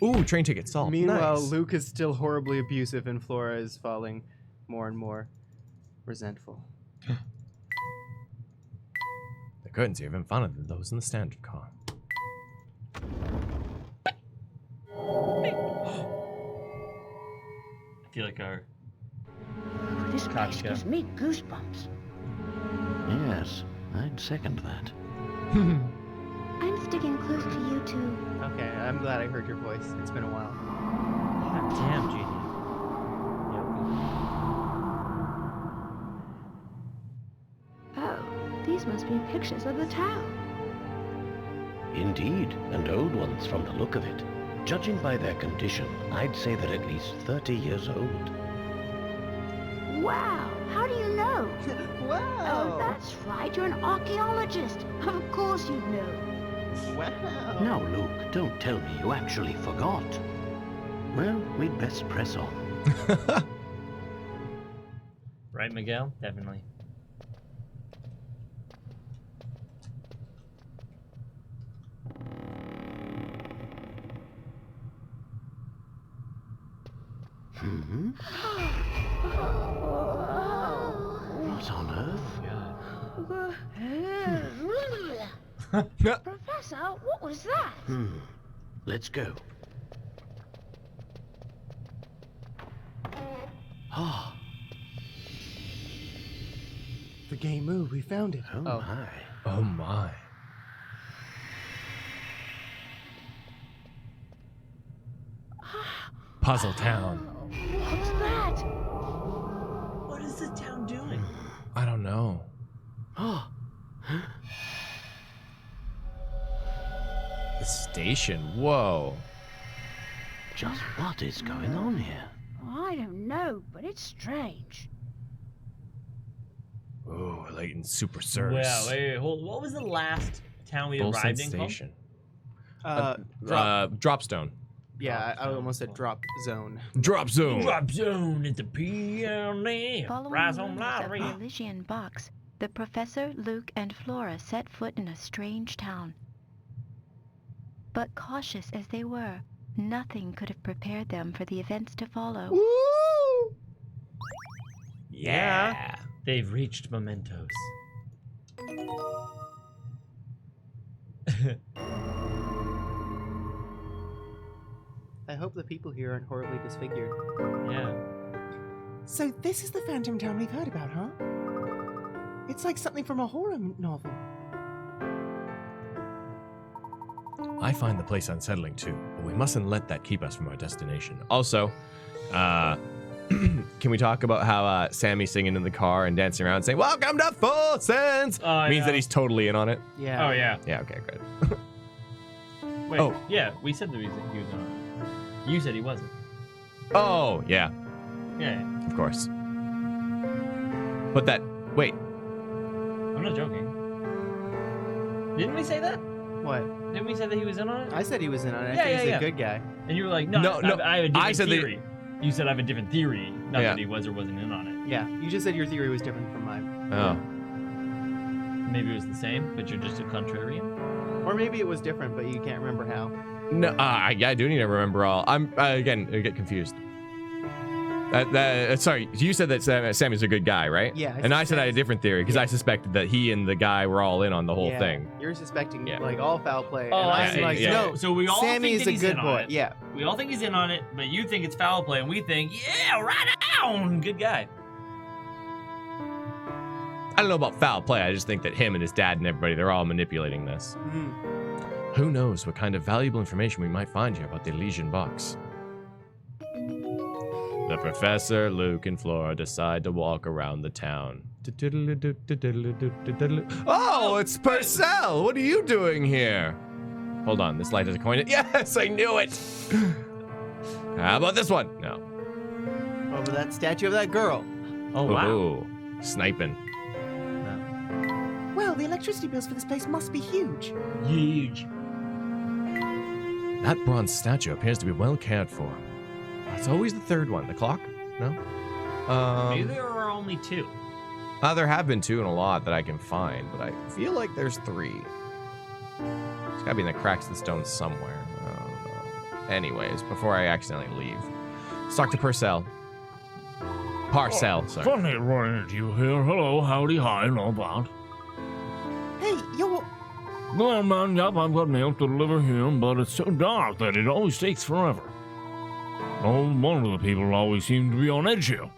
Ooh, train ticket solved. Meanwhile, Nice. Luke is still horribly abusive and Flora is falling more and more resentful. The curtains are even funner than those in the standard car. I feel like our This place Kachka. gives me goosebumps. Yes, I'd second that. I'm sticking close to you two. Okay, I'm glad I heard your voice. It's been a while. God damn, GD. Oh, these must be pictures of the town. Indeed, and old ones from the look of it. Judging by their condition, I'd say they're at least 30 years old. Wow, how do you know? Wow! Oh, that's right, you're an archaeologist. Of course you'd know. Wow! Now, Luke, don't tell me you actually forgot. Well, we'd best press on. Right, Miguel? Definitely. Hmm? What on earth? Professor, what was that? Let's go. Ah, The gay move, we found it. oh my. Oh my. Puzzle Town. What's that? What is this town doing? I don't know. Ah, The station. Whoa. just what is going on here? I don't know, but it's strange. Ooh, Layton Super Surge. Well, wait, hold. What was the last town we Full arrived Sense in called? Station. Drop. Dropstone. Yeah, I almost said drop zone. Drop Zone. Drop zone at the PLN. Following Rise the on rumors of lottery. the Elysian box, the Professor, Luke, and Flora set foot in a strange town. But cautious as they were, nothing could have prepared them for the events to follow. Woo! Yeah. They've reached mementos. I hope the people here aren't horribly disfigured. Yeah. So this is the phantom town we've heard about, huh? It's like something from a horror novel. I find the place unsettling too, but we mustn't let that keep us from our destination. Also, can we talk about how Sammy's singing in the car and dancing around saying, "Welcome to Full Sense"? Oh, Means yeah. that he's totally in on it. Yeah. Oh, yeah. Yeah, okay, good. Wait, Oh. yeah, we said the reason he was in on it. You said he wasn't. Oh, yeah, Yeah, of course. But that, wait, I'm not joking. Didn't we say that? What? Didn't we say that he was in on it? I said he was in on it. I Yeah, think he's yeah. a good guy. And you were like, no, No, I have a different I said that- theory. You said I have a different theory, not Yeah. that he was or wasn't in on it. Yeah, you just said your theory was different from mine. oh. Maybe it was the same, but you're just a contrarian. Or maybe it was different, but you can't remember how. No, yeah, I do need to remember all. I'm, again, I get confused. Sorry, you said that Sammy's a good guy, right? Yeah. And I said I had a different theory because I suspected that he and the guy were all in on the whole Yeah, thing. You're suspecting Yeah. like all foul play. Oh, and I I'm see. like, yeah. no. So we all Sammy think is that a he's good in on boy. it. Yeah. We all think he's in on it, but you think it's foul play, and we think, yeah, right on, good guy. I don't know about foul play. I just think that him and his dad and everybody, they're all manipulating this. Mm. Who knows what kind of valuable information we might find here about the Elysian box. The professor, Luke, and Flora decide to walk around the town. Oh, it's Purcell! What are you doing here? Hold on, this light is a coin. Yes, I knew it! How about this one? No. Over that statue of that girl. Oh, wow. Ooh, sniping. Well, the electricity bills for this place must be huge. Huge. That bronze statue appears to be well cared for. It's always the third one. The clock? No? Maybe there are only two. There have been two in a lot that I can find, but I feel like there's three. It's gotta be in the cracks of the stone somewhere. I don't know. Anyways, before I accidentally leave, let's talk to Purcell. Parcell, sorry. Funny running into you here. Hello, howdy, hi, and all that. Hey, you're... Well, man, yep, I've got mail to deliver here, but it's so dark that it always takes forever. Oh, one of the people always seem to be on edge here.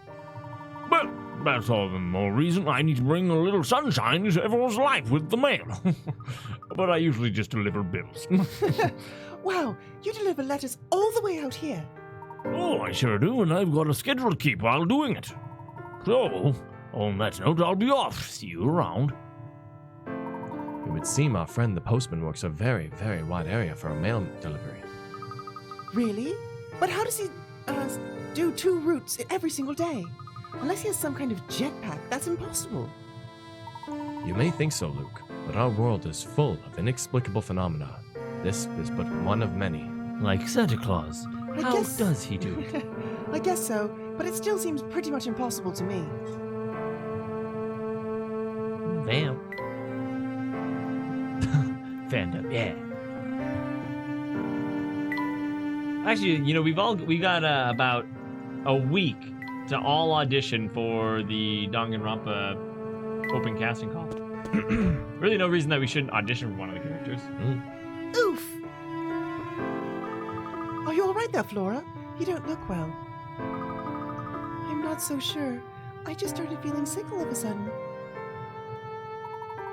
But that's all the more reason I need to bring a little sunshine into everyone's life with the mail. But I usually just deliver bills. Wow, you deliver letters all the way out here. Oh, I sure do, and I've got a schedule to keep while doing it. So, on that note, I'll be off. See you around. It would seem our friend the postman works a very, very wide area for a mail delivery. Really? But how does he do 2 routes every single day? Unless he has some kind of jetpack, that's impossible. You may think so, Luke, but our world is full of inexplicable phenomena. This is but one of many. Like Santa Claus. I How guess- does he do it? I guess so, but it still seems pretty much impossible to me. Vamp. Fandom, yeah. Actually, you know, we got about a week to all audition for the Danganronpa open casting call. Really, no reason that we shouldn't audition for one of the characters. Oof! Are you alright there, Flora? You don't look well. I'm not so sure. I just started feeling sick all of a sudden.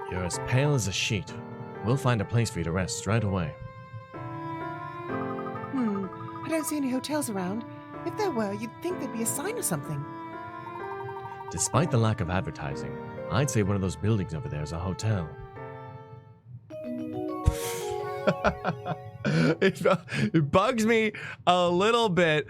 You're as pale as a sheet. We'll find a place for you to rest right away. I don't see any hotels around. If there were, you'd think there'd be a sign or something. Despite the lack of advertising, I'd say one of those buildings over there is a hotel. It bugs me a little bit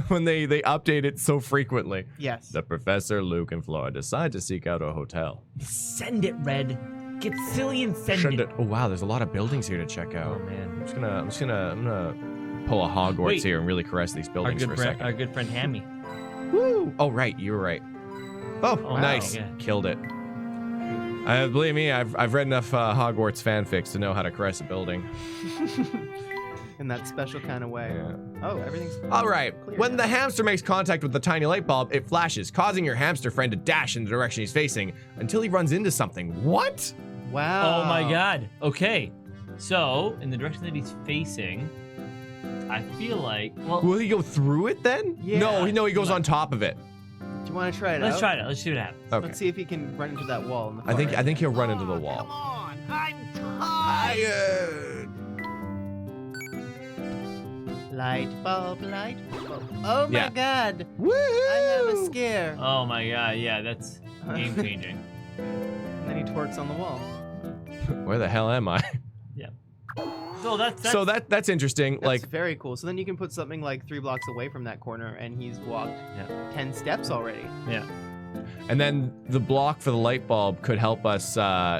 when they update it so frequently. Yes. The professor, Luke, and Flora decide to seek out a hotel. Send it, Red. Get silly and send it. Oh wow, there's a lot of buildings here to check out. Oh man. I'm gonna pull a Hogwarts Wait. here and really caress these buildings for a second. Our good friend Hammy. Woo! Oh right, you were right. Oh, Oh, nice, wow. Yeah. killed it. Believe me, I've read enough Hogwarts fanfics to know how to caress a building. In that special kind of way. Yeah. Oh, everything's All right, clear when now. the hamster makes contact with the tiny light bulb, it flashes, causing your hamster friend to dash in the direction he's facing until he runs into something. What? Wow. Oh my god. Okay. So, in the direction that he's facing, I feel like, well, Will he go through it then? Yeah. No, he goes on top of it. Do you want to try it let's out? try it. Let's see what happens. Okay. Let's see if he can run into that wall. In the I think far end. he'll run into the Come wall. on, I'm tired. Light bulb, light bulb. Oh my Yeah. god. Woo! I have a scare. Oh my god, yeah, that's game changing. And then he twerks on the wall. Where the hell am I? Yeah. So that's So that's interesting. That's Like, very cool. So then you can put something like 3 blocks away from that corner, and he's walked 10 steps already. yeah. and then the block for the light bulb could help us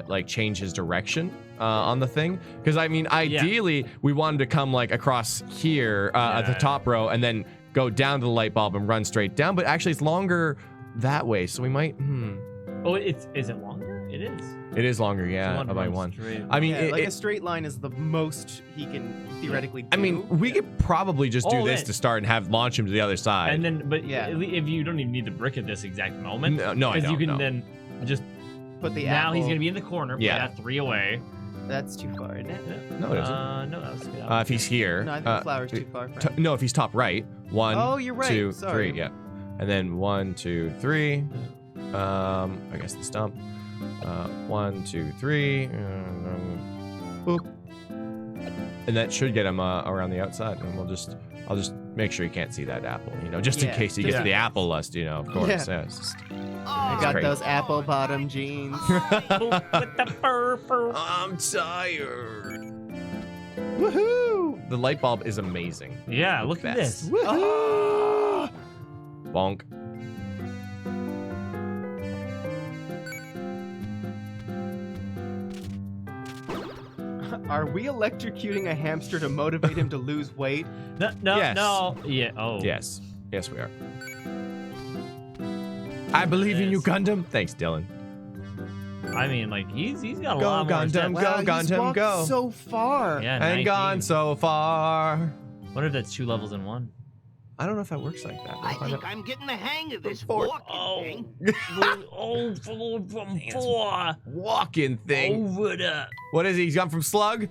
like change his direction on the thing. Because I mean, ideally, we wanted to come like across here at the top row, and then go down to the light bulb and run straight down. But actually, it's longer that way, so we might. Oh, is it longer? It is. It is longer, yeah, by one. Straight. I mean, Yeah, like a straight line is the most he can theoretically do. I mean, we could probably just do this to start and have launch him to the other side. And then, but if you don't even need to brick at this exact moment, no, because you can then just put the now apple. he's gonna be in the corner. Put that 3 away. That's too far, isn't it? No, it isn't. No, that was good. If he's here. No, I think the flower's too far. No, if he's top right. 1, Oh, you're right. 2, Sorry. 3, yeah. And then 1, 2, 3. I guess the stump. 1, 2, 3. Boop. And that should get him around the outside, and I'll just make sure he can't see that apple, just in case he gets the apple lust, of course. Yeah. It's just, I got great. those apple bottom jeans. With the purple. I'm tired. Woohoo! The light bulb is amazing. Yeah, The look at best. this. Bonk. Are we electrocuting a hamster to motivate him to lose weight? No, Yes. no. Yeah. Oh. Yes, we are. I believe in you, Gundam. Thanks, Dylan. I mean, like he's got a Go, lot more Gundam, steps. go, Wow, he's Gundam, walked go. so far. Yeah, And 19. gone so far. Wonder if that's 2 levels in 1. I don't know if that works like that. I think I'm getting the hang of this Four. walking thing. From 4 Walking thing. over the. What is he? He's gone from slug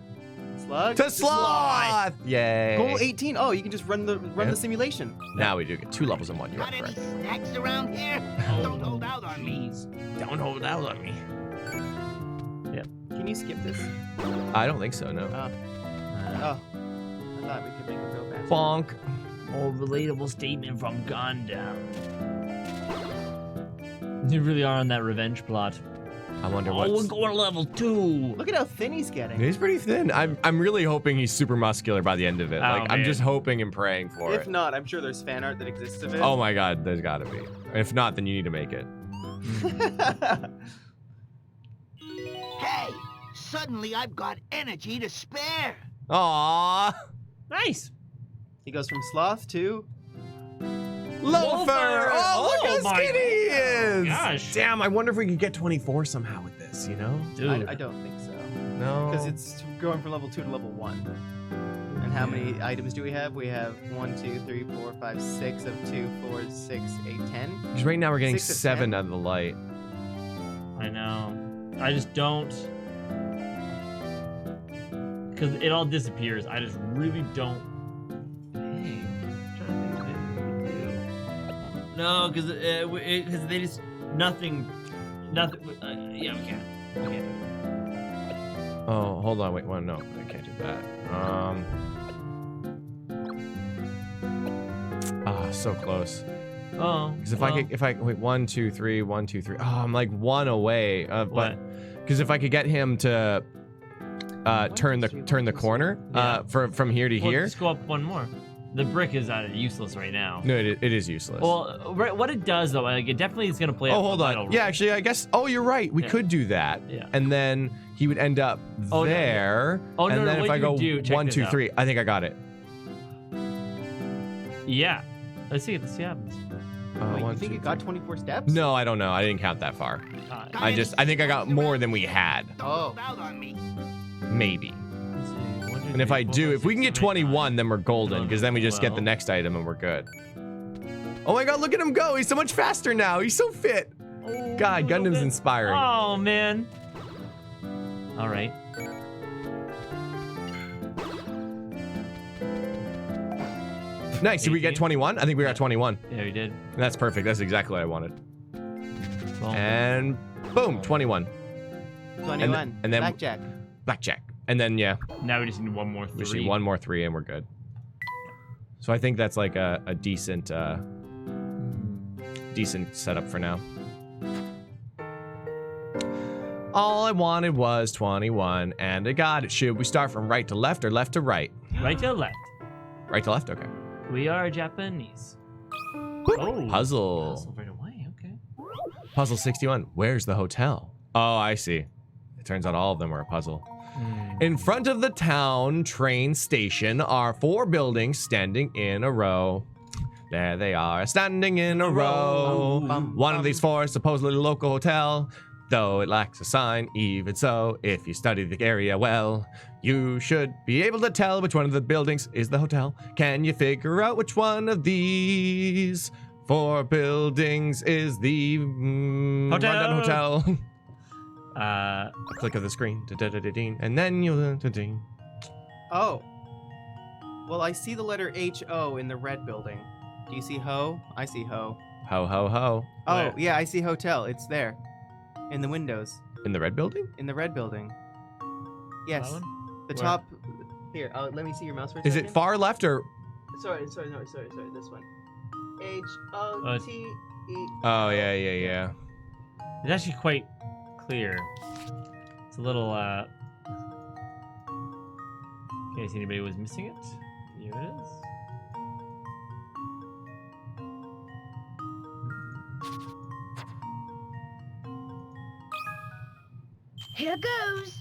Slug to sloth. Yay. Goal 18. Oh, you can just run the simulation. Now we do get 2 levels in 1. You're Got any correct. snacks around here? Don't hold out on me. Don't hold out on me. Can you skip this? I don't think so, no. Oh, I thought we could make it go faster. Bonk. Oh, relatable statement from Gundam. You really are on that revenge plot. I wonder Oh, what's... we're going to level 2. Look at how thin he's getting. He's pretty thin. I'm really hoping he's super muscular by the end of it. Oh, Like, I'm man. just hoping and praying for If it. not, I'm sure there's fan art that exists of it. Oh my god, there's gotta be. If not, then you need to make it. Hey, suddenly I've got energy to spare. Aww. Nice. He goes from sloth to Loafer! Oh, look Oh how my skinny he is! gosh. Damn, I wonder if we could get 24 somehow with this, Dude. I don't think so. No. Because it's going from level 2 to level 1. And how many items do we have? We have 1, 2, 3, 4, 5, 6 of 2, 4, 6, 8, 10. Because right now we're getting 6 of 7 10? out of the light. I know. I just don't. Because it all disappears. I just really don't. Hey, I'm trying to think of anything we can do. No, because they just nothing. Yeah, we can't. We can't do it. Oh, hold on, wait, well, no, I can't do that. So close. Oh. Because if I wait, 1, 2, 3, 1, 2, 3. Oh, I'm like 1 away. But What? because if I could get him to turn the corner Yeah. from here to Well, here. just go up 1 more. The brick is useless right now. No, it is useless. Well, what it does though, like it definitely is gonna play. Oh, up hold the on. vital Yeah, role. actually, I guess. Oh, you're right. We Yeah. could do that. Yeah. And then he would end up Oh, no, there. Oh, no, and no, then what if I you go do- check 1, this 2, out. 3, I think I got it. Yeah. Let's see what happens. Wait, you 1, think 2, you got 3. 24 steps? No, I don't know. I didn't count that far. Got I any think I got snacks more around than we here? had. Don't hold out on me. Maybe. Let's see. 1, 2, And if 3, I 4, do, 5, if we can 6, get 7, 8, 9. 21, then we're golden. Because then we just get the 12. next item and we're good. Oh my god, look at him go. He's so much faster now. He's so fit. Oh, God, a little Gundam's bit. inspiring. Oh man. All right. Nice. Did we get 18? 21? I think we got 21. Yeah, we did. That's perfect. That's exactly what I wanted. 12. And boom, 21. 21. and then- Blackjack. Blackjack. And then, yeah, Now we just need 1 more 3. we just need 1 more 3 and we're good. So I think that's like a decent decent setup for now. All I wanted was 21, and I got it. Should we start from right to left or left to right? Right to left. Right to left? Okay. We are Japanese. Oh, Puzzle. puzzle right away. Okay. Puzzle 61. Where's the hotel? Oh, I see. It turns out all of them are a puzzle. In front of the town train station are 4 buildings standing in a row. There they are, standing in a row. One of these 4 is supposedly a local hotel, though it lacks a sign. Even so, if you study the area well, you should be able to tell which one of the buildings is the hotel. Can you figure out which one of these 4 buildings is the rundown hotel? A click of the screen, and then you'll. Oh. Well, I see the letter H-O in the red building. Do you see ho? I see ho. Ho, ho, ho. Oh, Where? yeah, I see hotel. It's there. In the windows. In the red building? In the red building. Yes. That one? The Where? top. Here, let me see your mouse for a Is second. it far left or? Sorry, this one. H-O-T-E. Oh, yeah. It's actually quite clear. It's a little, in case anybody was missing it. Here it is. Here goes.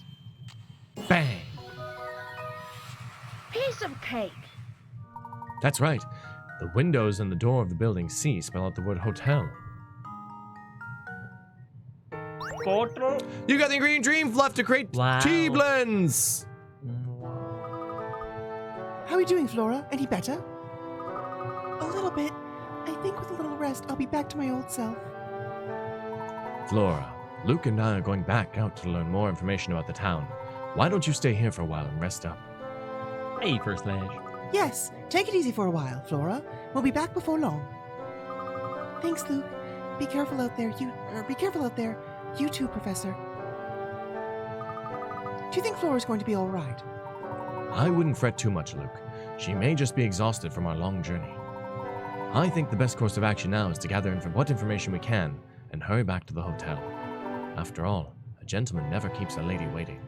Bang! Piece of cake. That's right. The windows and the door of the building C spell out the word hotel. Photo. You got the ingredient dream fluff to create Wow. tea blends! How are you doing, Flora? Any better? A little bit. I think with a little rest, I'll be back to my old self. Flora, Luke and I are going back out to learn more information about the town. Why don't you stay here for a while and rest up? Hey, First Lash. Yes, take it easy for a while, Flora. We'll be back before long. Thanks, Luke. Be careful out there. Be careful out there. You too, Professor. Do you think Flora's going to be all right? I wouldn't fret too much, Luke. She may just be exhausted from our long journey. I think the best course of action now is to gather what information we can and hurry back to the hotel. After all, a gentleman never keeps a lady waiting.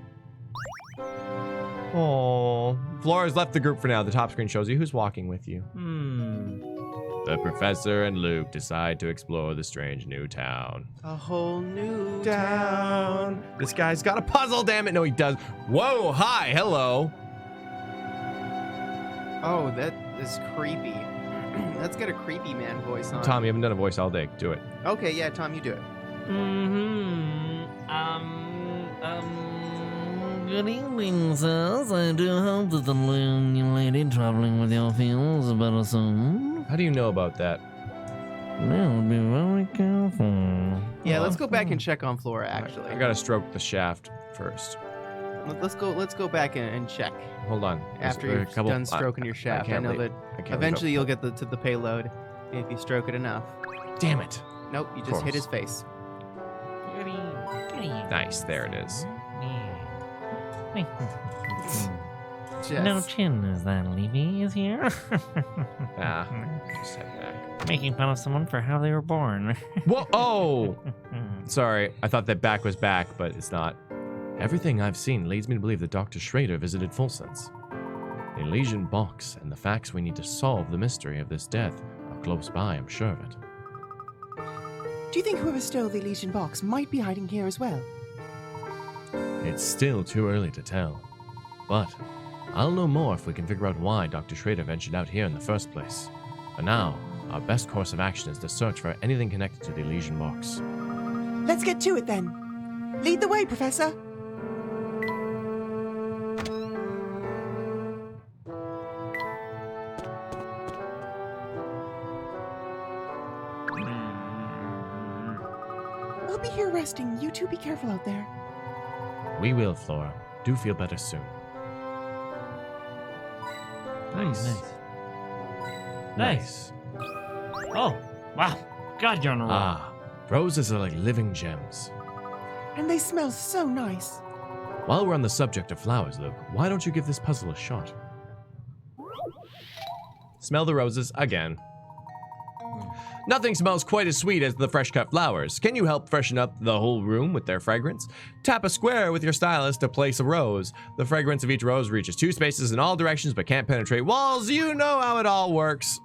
Oh, Flora's left the group for now. The top screen shows you who's walking with you. The professor and Luke decide to explore the strange new town. A whole new Town. This guy's got a puzzle, damn it. No, he does. Whoa, hi, hello. Oh, that is creepy. Let's get a creepy man voice on. Tom, you haven't done a voice all day. Do it. Okay, yeah, Tom, you do it. Good evening, sirs. I do hope that the young lady traveling with you feels better soon. How do you know about that? Well, be very careful. Yeah, let's go back and check on Flora, actually. I gotta stroke the shaft first. Let's go back and check. Hold on. After There's you've a couple- done stroking your shaft. I can't know leave- that I can't eventually leave you'll get to the payload if you stroke it enough. it. Damn it. Nope, you just hit his face. Nice, there it is. No Just- chin, is that Levy is here? Ah, step back. Making fun of someone for how they were born. Whoa! Oh! Sorry, I thought that back was back, but it's not. Everything I've seen leads me to believe that Dr. Schrader visited Fulsen's. The Elysian box and the facts we need to solve the mystery of this death are close by, I'm sure of it. Do you think whoever stole the Elysian box might be hiding here as well? It's still too early to tell. But I'll know more if we can figure out why Dr. Schrader ventured out here in the first place. For now, our best course of action is to search for anything connected to the Elysian box. Let's get to it then. Lead the way, Professor. We'll be here resting. You two be careful out there. We will, Flora. Do feel better soon. Nice. Nice. Oh, wow. God, you're on a roll. Ah, roses are like living gems. And they smell so nice. While we're on the subject of flowers, Luke, why don't you give this puzzle a shot? Smell the roses again. Nothing smells quite as sweet as the fresh cut flowers. Can you help freshen up the whole room with their fragrance? Tap a square with your stylus to place a rose. The fragrance of each rose reaches 2 spaces in all directions but can't penetrate walls. You know how it all works.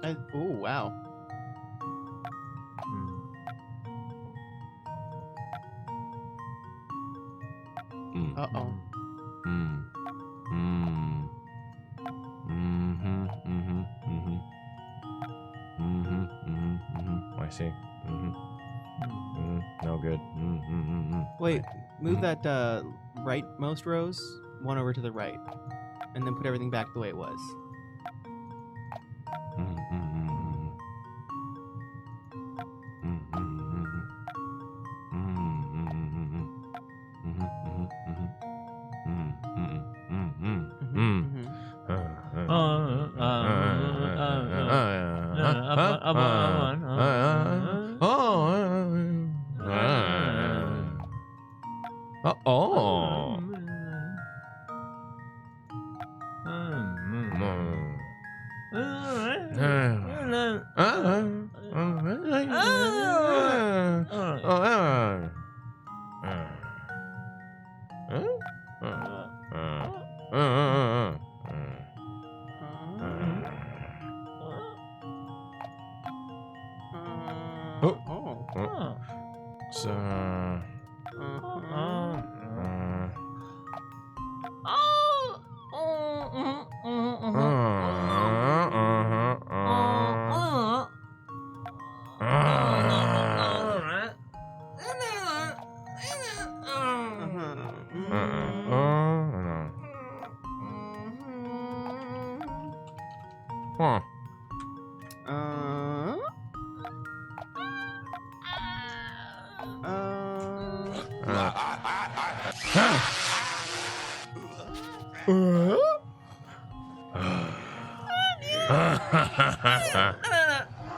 Oh, wow. Uh-oh. I see. No good. Wait, move that rightmost rose one over to the right, and then put everything back the way it was.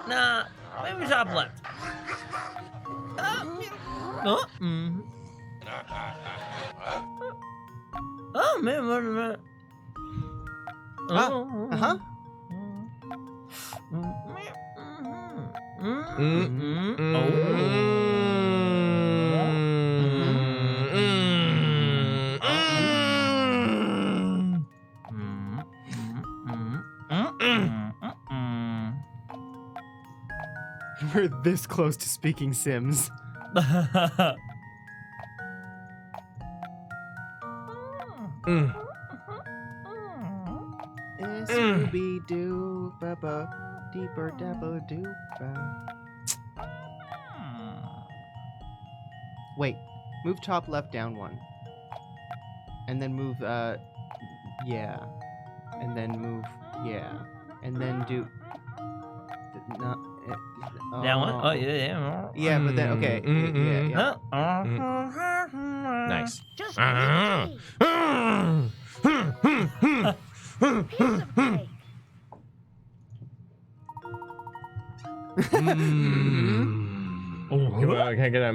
Nah, maybe top left. Oh man, wait a minute. We're this close to speaking Sims. Scooby-Doo, ba-ba, deeper dabba-doo, ba. Wait, move top left down 1. And then move, yeah. And then move, yeah. And then do... Down 1? Oh, yeah. Yeah, but then, okay. Yeah. Nice. Just I can't get that.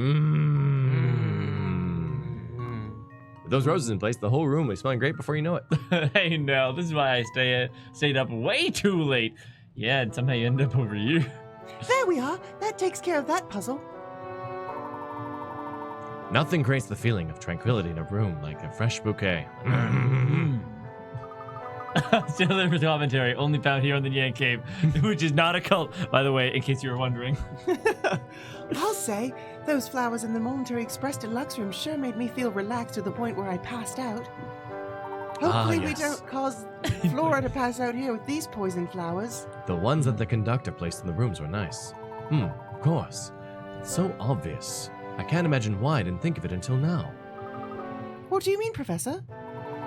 With those roses in place, the whole room will be smelling great before you know it. Hey, no, this is why I stayed up way too late. Yeah, and somehow you end up over here. There we are. That takes care of that puzzle. Nothing creates the feeling of tranquility in a room like a fresh bouquet. Still in for commentary, only found here on the NyanCave, which is not a cult, by the way, in case you were wondering. I'll say, those flowers in the Momentary Express Deluxe room sure made me feel relaxed to the point where I passed out. Hopefully we don't cause Flora to pass out here with these poison flowers. The ones that the conductor placed in the rooms were nice. Of course. It's so obvious. I can't imagine why I didn't think of it until now. What do you mean, Professor?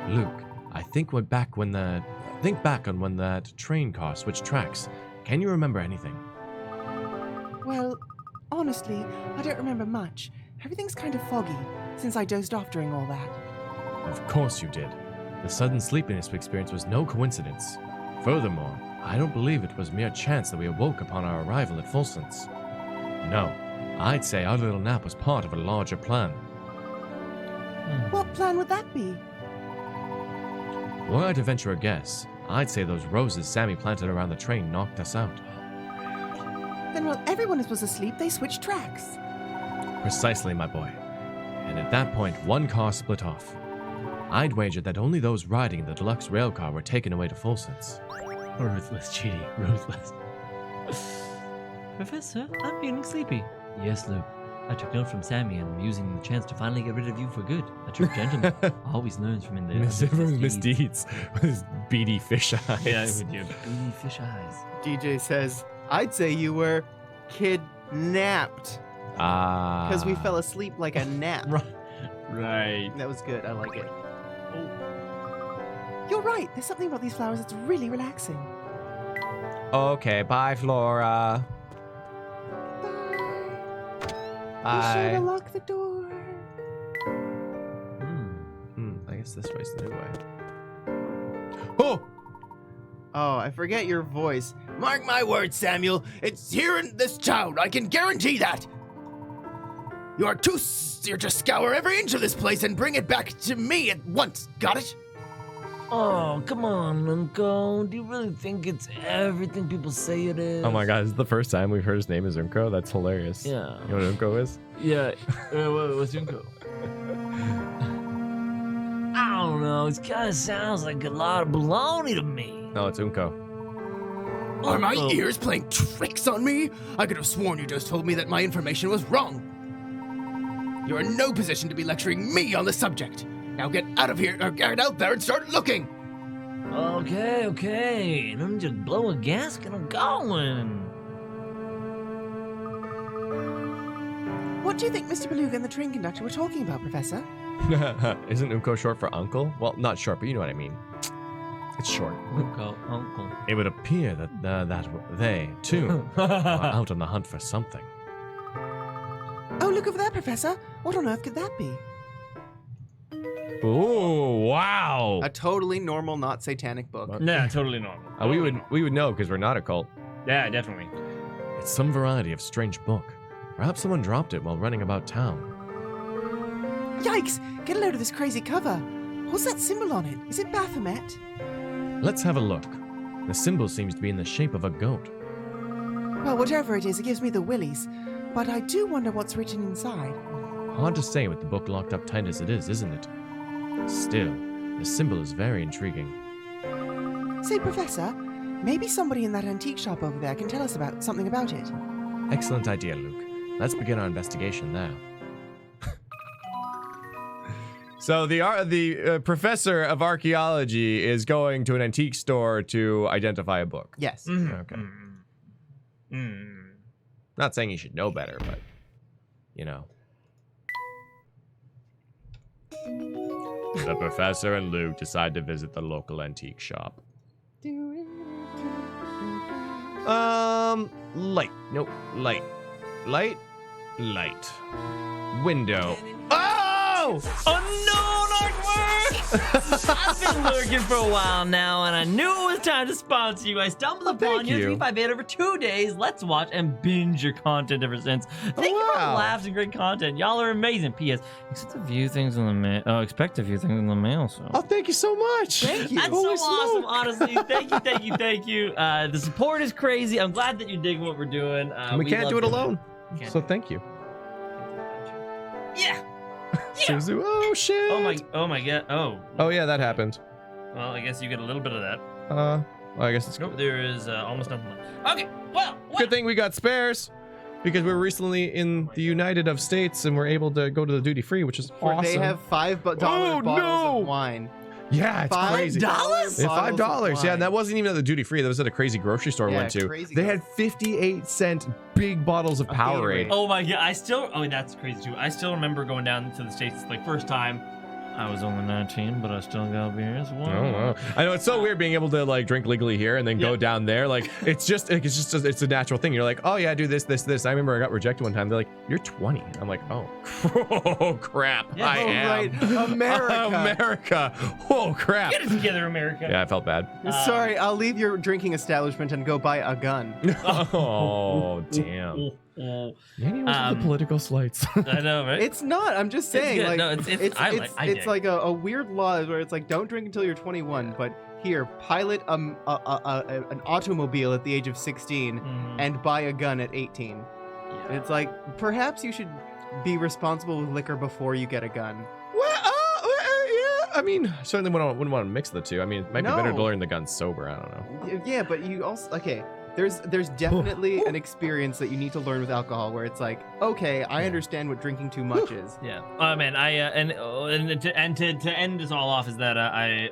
Luke, think back on when that train car switched tracks. Can you remember anything? Well, honestly, I don't remember much. Everything's kind of foggy, since I dozed off during all that. Of course you did. The sudden sleepiness we experienced was no coincidence. Furthermore, I don't believe it was mere chance that we awoke upon our arrival at Fulson's. No, I'd say our little nap was part of a larger plan. What plan would that be? Were I to venture a guess, I'd say those roses Sammy planted around the train knocked us out. Then while everyone was asleep, they switched tracks. Precisely, my boy. And at that point, one car split off. I'd wager that only those riding in the deluxe rail car were taken away to Folson's. Ruthless, Chidi. Ruthless. Professor, I'm feeling sleepy. Yes, Luke. I took note from Sammy and I'm using the chance to finally get rid of you for good. A true gentleman always learns from in the misdeeds with his beady fish eyes. Yeah, with your beady fish eyes. DJ says, I'd say you were kidnapped. Ah. Because we fell asleep like a nap. Right. That was good. I like it. You're right. There's something about these flowers that's really relaxing. Okay, bye, Flora. Be sure to lock the door. I guess this way's the new way. Oh, I forget your voice. Mark my words, Samuel. It's here in this town. I can guarantee that. You're to scour every inch of this place and bring it back to me at once. Got it? Oh, come on, Uncle. Do you really think it's everything people say it is? Oh my god, this is the first time we've heard his name is Unko. That's hilarious. Yeah. You know what Unko is? Yeah. What's Uncle? I don't know. It kind of sounds like a lot of baloney to me. No, it's Unko. Are my ears playing tricks on me? I could have sworn you just told me that my information was wrong. You're in no position to be lecturing me on the subject. Now get out of here, or get out there and start looking! Okay. Let me just blow a gasket. I'm going. What do you think Mr. Beluga and the train conductor were talking about, Professor? Isn't Unko short for uncle? Well, not short, but you know what I mean. It's short. Uncle. It would appear that they, too, are out on the hunt for something. Oh, look over there, Professor. What on earth could that be? Ooh, wow. A totally normal, not satanic book. Yeah, totally normal. We would know because we're not a cult. Yeah, definitely. It's some variety of strange book. Perhaps someone dropped it while running about town. Yikes! Get a load of this crazy cover. What's that symbol on it? Is it Baphomet? Let's have a look. The symbol seems to be in the shape of a goat. Well, whatever it is, it gives me the willies. But I do wonder what's written inside. Hard to say with the book locked up tight as it is, isn't it? Still, the symbol is very intriguing. Say, Professor, maybe somebody in that antique shop over there can tell us something about it. Excellent idea, Luke. Let's begin our investigation now. So the professor of archaeology is going to an antique store to identify a book. Yes. Okay. Not saying you should know better, but you know. The professor and Luke decide to visit the local antique shop. Light. Nope. Light. Light. Light. Window. Oh! Unknown artwork! I've been lurking for a while now, and I knew it was time to sponsor you. I stumbled upon thank your you. 358 over 2 days. Let's watch and binge your content ever since. Thank you for wow. the laughs and great content. Y'all are amazing. P.S. Expect a few things in the mail. Expect a few things in the mail. So. Oh, thank you so much. Thank you. That's so awesome, honestly. Thank you. The support is crazy. I'm glad that you're digging what we're doing. We can't love do it doing alone. Can't So do it. thank you. Yeah. Suzu. Oh shit. Oh my god. Oh yeah, that happened. Well, I guess you get a little bit of that. Well, I guess it's Nope, there is almost nothing left. Okay, well, good thing we got spares because we were recently in the United of States and we're able to go to the duty free, which is Where awesome. they have $5 Oh, bottles no! of wine. Yeah, it's crazy. $5? Yeah, bottles of $5. Yeah, wine. and that wasn't even at the duty free. That was at a crazy grocery store I Yeah, went to. crazy They gro- had 58-cent big bottles of Powerade. Oh my god, that's crazy too. I still remember going down to the States like first time. I was only 19, but I still got beers. Wow. Oh, wow. I know it's so weird being able to like drink legally here and then go down there. Like it's a natural thing. You're like, oh yeah, do this. I remember I got rejected one time. They're like, you're 20. I'm like, oh crap. Yeah, I am. Right. America. America. Oh crap. Get it together, America. Yeah, I felt bad. Sorry, I'll leave your drinking establishment and go buy a gun. Oh damn. Maybe it was the political slights. I know, right? It's not. I'm just saying. good. Like, No, it's I dig. like a weird law where it's like don't drink until you're 21, but here, pilot an automobile at the age of 16 and buy a gun at 18. Yeah. It's like, perhaps you should be responsible with liquor before you get a gun. Well, yeah. I mean, certainly wouldn't want to mix the two. I mean, it might be better to learn the gun sober. I don't know. Yeah, but you also There's definitely an experience that you need to learn with alcohol where it's like, okay, I understand what drinking too much is. Yeah. Man, to end this all off is that I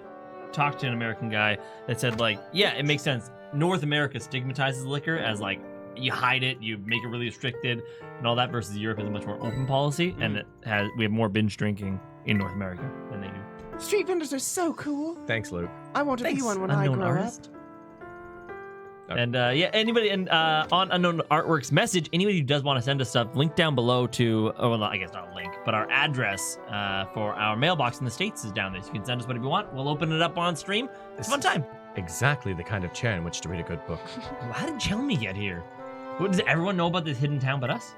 talked to an American guy that said, like, yeah, it makes sense. North America stigmatizes liquor as, like, you hide it, you make it really restricted and all that, versus Europe is a much more open policy, and we have more binge drinking in North America than they do. Street vendors are so cool. Thanks, Luke. I want to be one when I grow up. And anybody on Unknown Artworks message, anybody who does want to send us stuff, link down below to, well, I guess not a link, but our address for our mailbox in the States is down there. So you can send us whatever you want. We'll open it up on stream. It's a fun time. Exactly the kind of chair in which to read a good book. How did Chelmy get here? Does everyone know about this hidden town but us?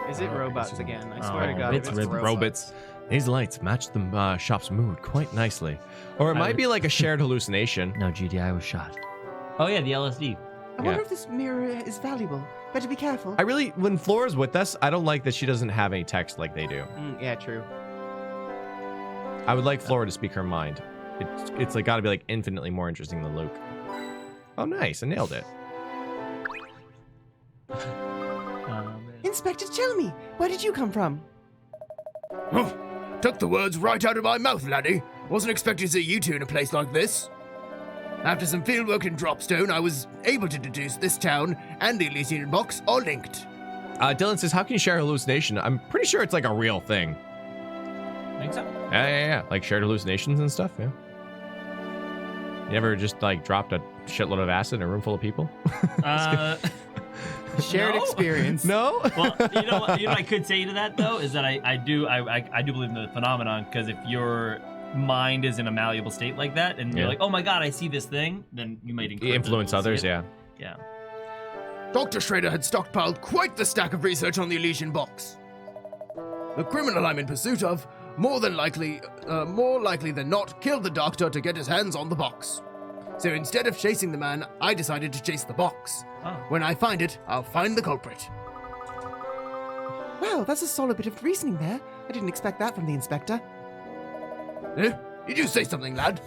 Is it robots again? I swear to God, it's robots. These lights match the shop's mood quite nicely. Or it might be like a shared hallucination. No, GDI was shot. Oh yeah, the LSD. I wonder if this mirror is valuable. Better be careful. When Flora's with us, I don't like that she doesn't have any text like they do. Yeah, true. I would like Flora to speak her mind. It's like gotta be like infinitely more interesting than Luke. Oh, nice! I nailed it. Inspector Chelmy, where did you come from? Oh, took the words right out of my mouth, laddie. Wasn't expecting to see you two in a place like this. After some fieldwork in Dropstone, I was able to deduce this town and the Elysian box are linked. Dylan says, how can you share hallucination? I'm pretty sure it's like a real thing. Think so? Yeah. Like shared hallucinations and stuff, yeah. You ever just like dropped a shitload of acid in a room full of people? Shared experience. No? Well, you know what I could say to that, though, is that I do believe in the phenomenon, because if your mind is in a malleable state like that, and you're like, oh my God, I see this thing, then you might influence others, yeah. Yeah. Dr. Schrader had stockpiled quite the stack of research on the Elysian box. The criminal I'm in pursuit of, more likely than not, killed the doctor to get his hands on the box. So instead of chasing the man, I decided to chase the box. Oh. When I find it, I'll find the culprit. Wow, that's a solid bit of reasoning there. I didn't expect that from the inspector. Eh? Did you say something, lad?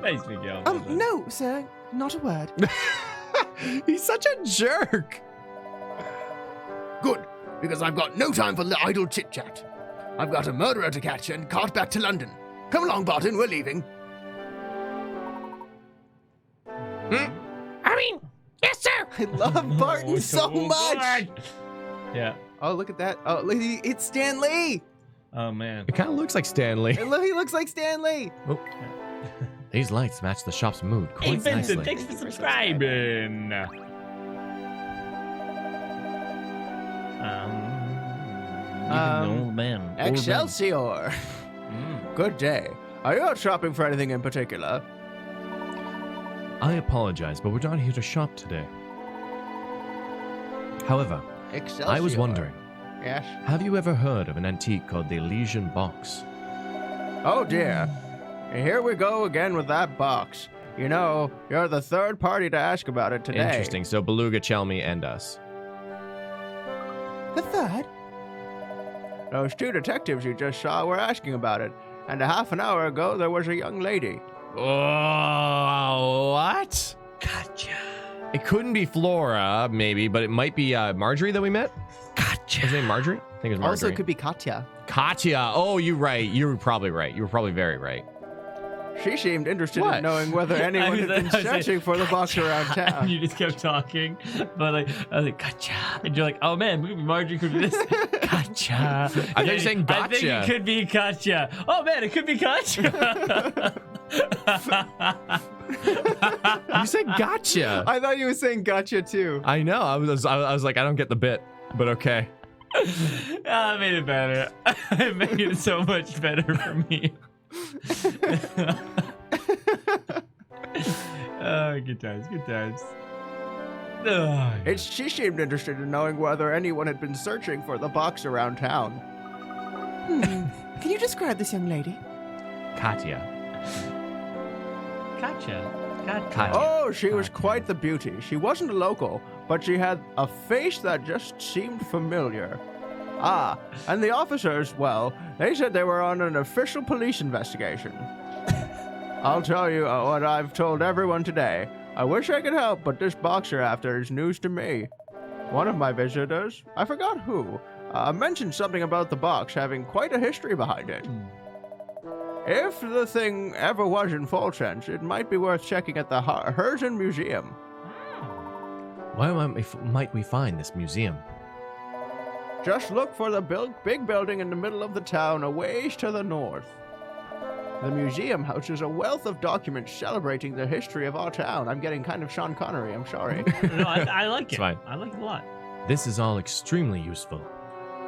Nice, Miguel. No, sir, not a word. He's such a jerk. Good, because I've got no time for idle chit-chat. I've got a murderer to catch and cart back to London. Come along, Barton, we're leaving. Yes, sir! I love Barton so much! Yeah. Oh, look at that. Oh, it's Stan Lee! Oh, man. It kind of looks like Stanley. He looks like Stan Lee! Oh. These lights match the shop's mood quite Hey, Vincent, nicely. thanks for subscribing. Old man. Excelsior! Good day. Are you out shopping for anything in particular? I apologize, but we're not here to shop today. However, Excelsior. I was wondering, Yes? have you ever heard of an antique called the Elysian box? Oh dear. Here we go again with that box. You know, you're the third party to ask about it today. Interesting. So Beluga, Chelmy, and us. The third? Those two detectives you just saw were asking about it. And a half an hour ago, there was a young lady. Oh, what? Gotcha. It couldn't be Flora, maybe, but it might be Marjorie that we met. Gotcha. Was her name Marjorie? I think it was Marjorie. Also, it could be Katya. Katya. Oh, you're right. You were probably right. You were probably very right. She seemed interested What? in knowing whether anyone had been searching for the box around town. You just kept talking, but I was like, gotcha. And you're like, oh man, maybe Marjorie could be this. Gotcha. I thought you were saying I think gotcha. it could be gotcha. Oh man, it could be gotcha. You said gotcha. I thought you were saying gotcha too. I know. I was like, I don't get the bit, but okay. I made it better. It made it so much better for me. Oh, good times, good times. Oh, yeah. She seemed interested in knowing whether anyone had been searching for the box around town. Can you describe this young lady? Katya. Gotcha. Oh, she was quite the beauty. She wasn't a local, but she had a face that just seemed familiar. Ah, and the officers, well, they said they were on an official police investigation. I'll tell you what I've told everyone today. I wish I could help, but this box you're after is news to me. One of my visitors, I forgot who, mentioned something about the box having quite a history behind it. If the thing ever was in Fulchurch, it might be worth checking at the THURS Museum. Why might we find this museum? Just look for the big building in the middle of the town, a ways to the north. The museum houses a wealth of documents celebrating the history of our town. I'm getting kind of Sean Connery, I'm sorry. No, I like it. It's fine. I like it a lot. This is all extremely useful.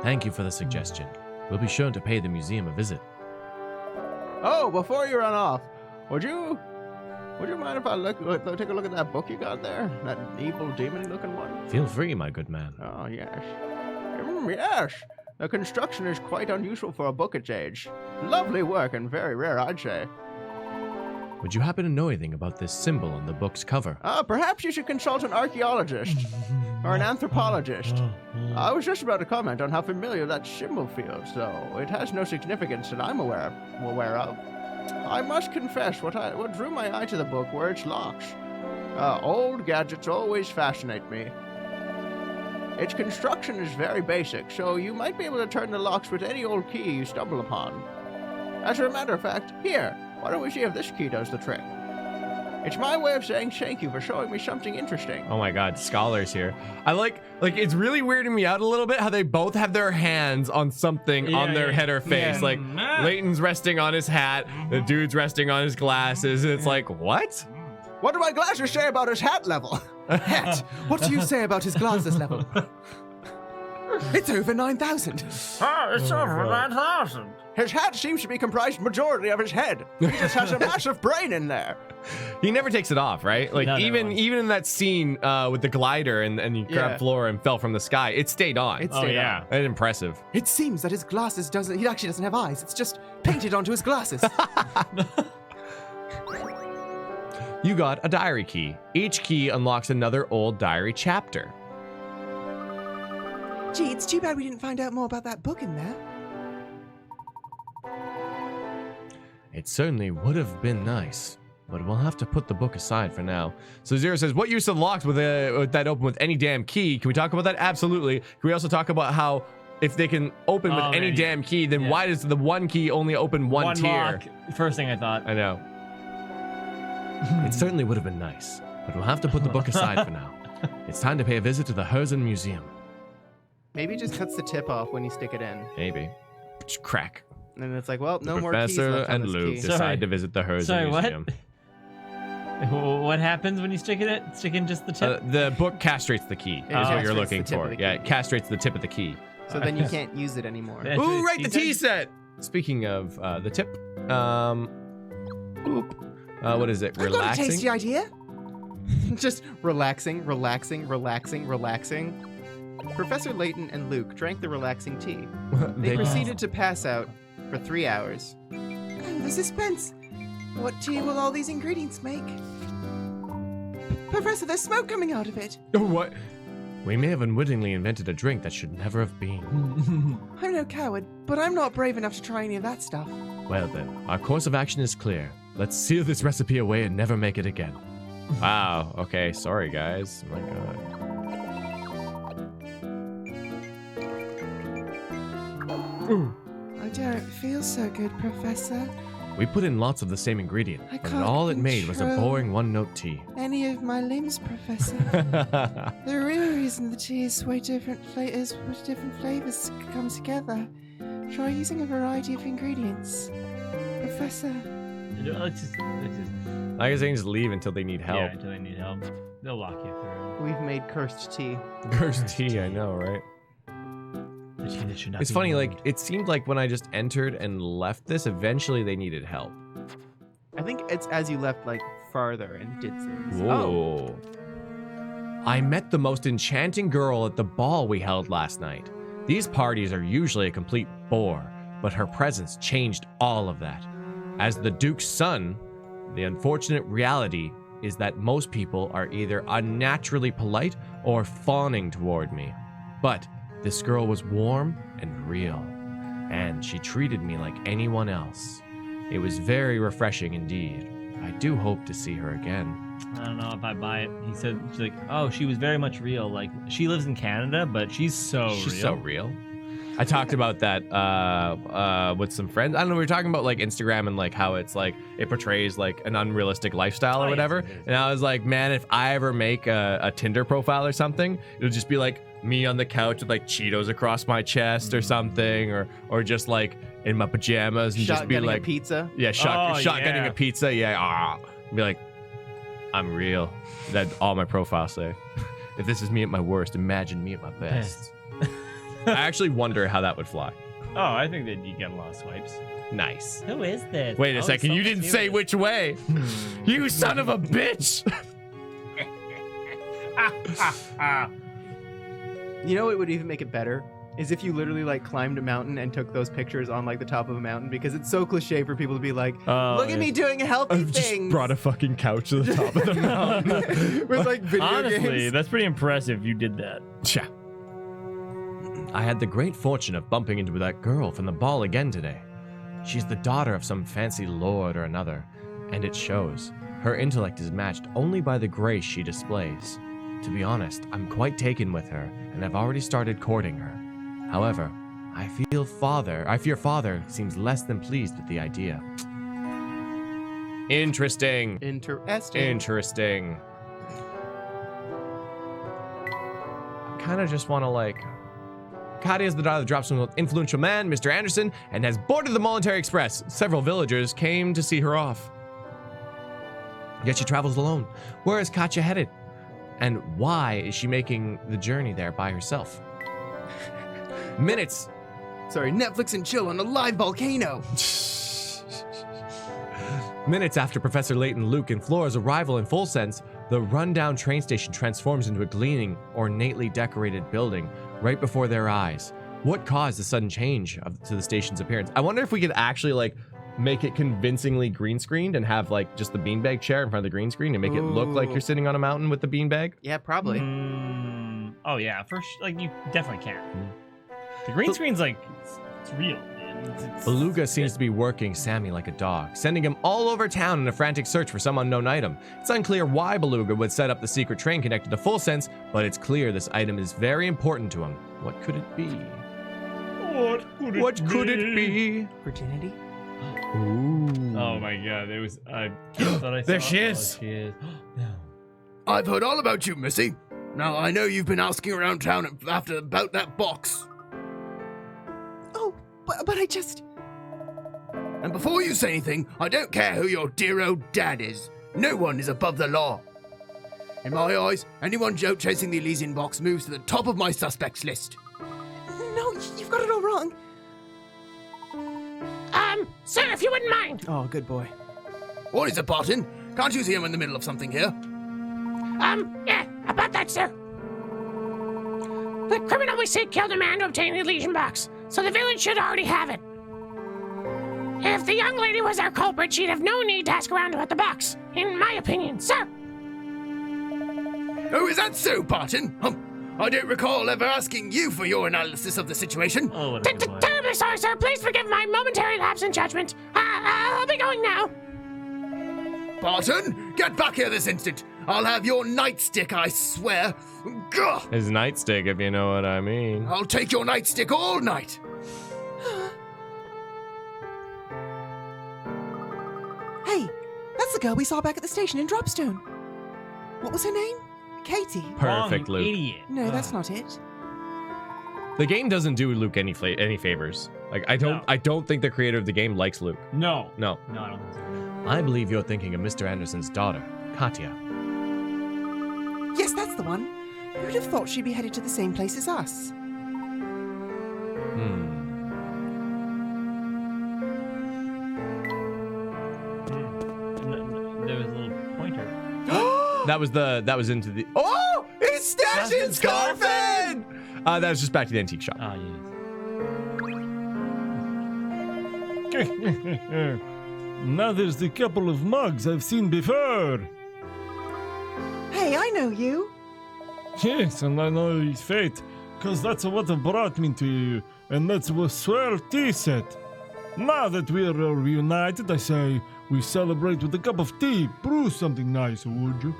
Thank you for the suggestion. We'll be sure to pay the museum a visit. Oh, before you run off, would you mind if I take a look at that book you got there? That evil demon-looking one? Feel free, my good man. Oh, yes. Yes. The construction is quite unusual for a book its age. Lovely work and very rare, I'd say. Would you happen to know anything about this symbol on the book's cover? Perhaps you should consult an archaeologist or an anthropologist. I was just about to comment on how familiar that symbol feels, though it has no significance that I'm aware of. I must confess, what drew my eye to the book were its locks. Old gadgets always fascinate me. Its construction is very basic, so you might be able to turn the locks with any old key you stumble upon. As a matter of fact, here, why don't we see if this key does the trick? It's my way of saying thank you for showing me something interesting. Oh my god, scholars here. I like it's really weirding me out a little bit how they both have their hands on something on their head or face. Yeah. Like, Layton's resting on his hat, the dude's resting on his glasses, and it's like, what? What do my glasses say about his hat level? Het, what do you say about his glasses level? It's over 9,000. Ah, it's over 9,000. His hat seems to be comprised majority of his head. He just has a massive brain in there. He never takes it off, right? Like, No, even in that scene with the glider and he grabbed Flora and fell from the sky, it stayed on. It stayed on. That's impressive. It seems that his glasses he actually doesn't have eyes. It's just painted onto his glasses. You got a diary key. Each key unlocks another old diary chapter. Gee, it's too bad we didn't find out more about that book in there. It certainly would have been nice, but we'll have to put the book aside for now. So Zero says, what use of locks with that open with any damn key? Can we talk about that? Absolutely. Can we also talk about how if they can open with any damn key, then why does the one key only open one tier? Lock. First thing I thought. I know. It certainly would have been nice, but we'll have to put the book aside for now. It's time to pay a visit to the THURS Museum. Maybe it just cuts the tip off when you stick it in. Maybe. Crack. And then it's like, well, no The more keys Professor left on and this Luke key. decide to visit the THURS Museum. What happens when you stick in just the tip? The book castrates the key. Is what you're castrates looking the tip of for. the Yeah, key. it castrates the tip of the key. So then you can't use it anymore. Yeah. Ooh, what right, he the tea said. set. Speaking of the tip, what is it? I've got a Relaxing. tasty idea. Just relaxing. Professor Layton and Luke drank the relaxing tea. They proceeded to pass out for 3 hours. Oh, the suspense. What tea will all these ingredients make? Professor, there's smoke coming out of it. Oh, what? We may have unwittingly invented a drink that should never have been. I'm no coward, but I'm not brave enough to try any of that stuff. Well then, our course of action is clear. Let's seal this recipe away and never make it again. Wow. Okay. Sorry, guys. Oh my god. I don't feel so good, Professor. We put in lots of the same ingredient, I but can't all it made was a control- boring one-note tea. Any of my limbs, Professor. The real reason the tea is way different is what different flavors come together. Try using a variety of ingredients. Professor. Let's just. I guess they can just leave until they need help. Yeah, until they need help. They'll walk you through. We've made cursed tea. Cursed tea, I know, right? It's funny, like, it seemed like when I just entered and left this, eventually they needed help. I think it's as you left, like, farther and did things. Whoa. I met the most enchanting girl at the ball we held last night. These parties are usually a complete bore, but her presence changed all of that. As the Duke's son, the unfortunate reality is that most people are either unnaturally polite or fawning toward me. But this girl was warm and real, and she treated me like anyone else. It was very refreshing indeed. I do hope to see her again. I don't know if I buy it. He said, she's like, oh, she was very much real. Like, she lives in Canada, but she's so real. I talked about that with some friends. I don't know, we were talking about like Instagram and like how it's like, it portrays like an unrealistic lifestyle or whatever. Yes, and I was like, man, if I ever make a Tinder profile or something, it'll just be like me on the couch with like Cheetos across my chest or something, or just like in my pajamas and just be like a pizza. Yeah, shotgunning a pizza. Yeah, be like, I'm real. That's all my profiles say. If this is me at my worst, imagine me at my best. I actually wonder how that would fly. Oh, I think that you get a lot of swipes. Nice. Who is this? Wait a second, you didn't say which way. You son of a bitch. You know what would even make it better? Is if you literally like climbed a mountain and took those pictures on like the top of a mountain, because it's so cliche for people to be like, look at me doing healthy I've things. just brought a fucking couch to the top of the mountain. With like video Honestly, games. that's pretty impressive you did that. Tja. I had the great fortune of bumping into that girl from the ball again today. She's the daughter of some fancy lord or another, and it shows. Her intellect is matched only by the grace she displays. To be honest, I'm quite taken with her, and I've already started courting her. However, I fear father seems less than pleased with the idea. Interesting. Interesting. I kind of just want to like... Katia is the daughter of the drop's influential man, Mr. Anderson, and has boarded the Military Express. Several villagers came to see her off. Yet she travels alone. Where is Katya headed? And why is she making the journey there by herself? Minutes. Sorry, Netflix and chill on a live volcano. Minutes after Professor Layton, Luke, and Flora's arrival in Full Sense, the rundown train station transforms into a gleaming, ornately decorated building right before their eyes. What caused the sudden change to the station's appearance? I wonder if we could actually like make it convincingly green screened and have like just the beanbag chair in front of the green screen and make it look like you're sitting on a mountain with the beanbag. Yeah, probably. Oh yeah, like you definitely can. The green screen's like it's real. Beluga seems to be working Sammy like a dog, sending him all over town in a frantic search for some unknown item. It's unclear why Beluga would set up the secret train connected to Full Sense, but it's clear this item is very important to him. What could it be? What could it be? Virginity? Ooh. Oh my god, there was a kid that I saw. There she is. Oh, she is. No. I've heard all about you, Missy. Now, I know you've been asking around town about that box. Oh, but I just... And before you say anything, I don't care who your dear old dad is. No one is above the law. In my eyes, anyone joke chasing the Elysian box moves to the top of my suspects list. No, you've got it all wrong. Sir, if you wouldn't mind. Oh, good boy. What is it, Barton? Can't you see I'm in the middle of something here? Yeah, about that, sir. The criminal we seek killed a man to obtain the Elysian box, so the village should already have it. If the young lady was our culprit, she'd have no need to ask around about the box, in my opinion, sir. Oh, is that so, Barton? I don't recall ever asking you for your analysis of the situation. Oh, terribly sorry, sir. Please forgive my momentary lapse in judgment. I'll be going now. Barton, get back here this instant. I'll have your nightstick, I swear. Gah! His nightstick, if you know what I mean. I'll take your nightstick all night. Hey, that's the girl we saw back at the station in Dropstone. What was her name? Katie. Perfect, Luke. Idiot. No, that's not it. The game doesn't do Luke any favors. Like I don't think the creator of the game likes Luke. No, No. I don't think so. I believe you're thinking of Mr. Anderson's daughter, Katya. Yes, that's the one. Who'd have thought she'd be headed to the same place as us? There was a little pointer. That was into the. Oh, it's Stashin Scarfin! That was just back to the antique shop. Ah, yes. Now there's the couple of mugs I've seen before. Hey, I know you. Yes, and I know his fate, because that's what brought me to you, and that's what swell tea set. Now that we are reunited, I say we celebrate with a cup of tea. Brew something nice, would you?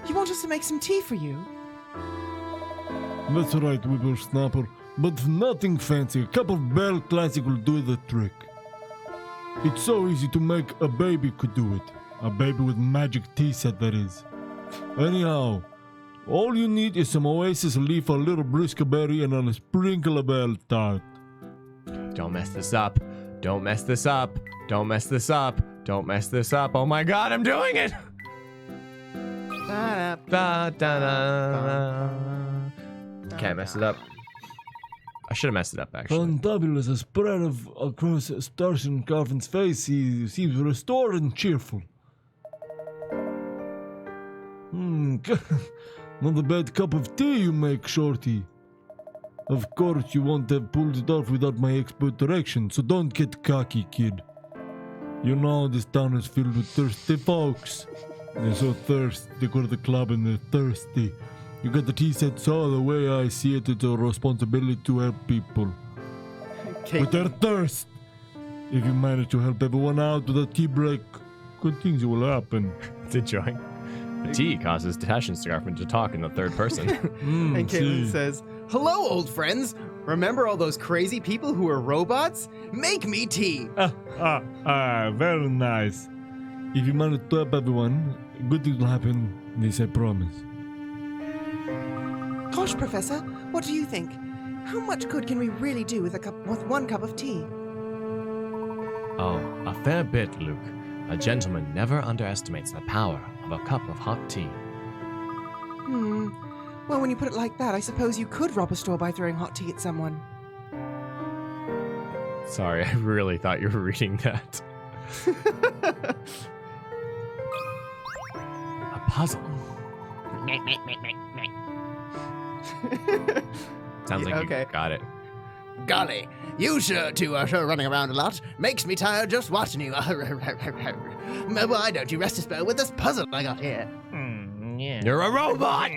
You want us to make some tea for you? That's right, whippersnapper, but nothing fancy. A cup of Bell Classic will do the trick. It's so easy to make. A baby could do it. A baby with magic tea set, that is. Anyhow, all you need is some oasis leaf, a little briskeberry, and a sprinkle of bell tart. Don't mess this up. Don't mess this up. Don't mess this up. Don't mess this up. Oh my god, I'm doing it! Da, da, da. Can't mess it up. I should have messed it up, actually. Fantabulous, a spread of across Starson Coffin's face. He seems restored and cheerful. Not a bad cup of tea you make, Shorty. Of course, you won't have pulled it off without my expert direction, so don't get cocky, kid. You know this town is filled with thirsty folks. They're so thirsty, they go to the club and they're thirsty. You got the tea set, so the way I see it, it's a responsibility to help people. With their thirst. If you manage to help everyone out with a tea break, good things will happen. It's enjoying. The tea causes Tash and Scarfman to talk in the third person. And Caitlin says, "Hello, old friends. Remember all those crazy people who were robots? Make me tea." Very nice. If you manage to help everyone, good things will happen. This I promise. Gosh, Professor, what do you think? How much good can we really do with one cup of tea? Oh, a fair bit, Luke. A gentleman never underestimates the power of a cup of hot tea. Well, when you put it like that, I suppose you could rob a store by throwing hot tea at someone. Sorry, I really thought you were reading that. A puzzle. Sounds like you got it. Golly, you two are sure running around a lot. Makes me tired just watching you. Why don't you rest a spell with this puzzle I got here? Yeah. You're a robot!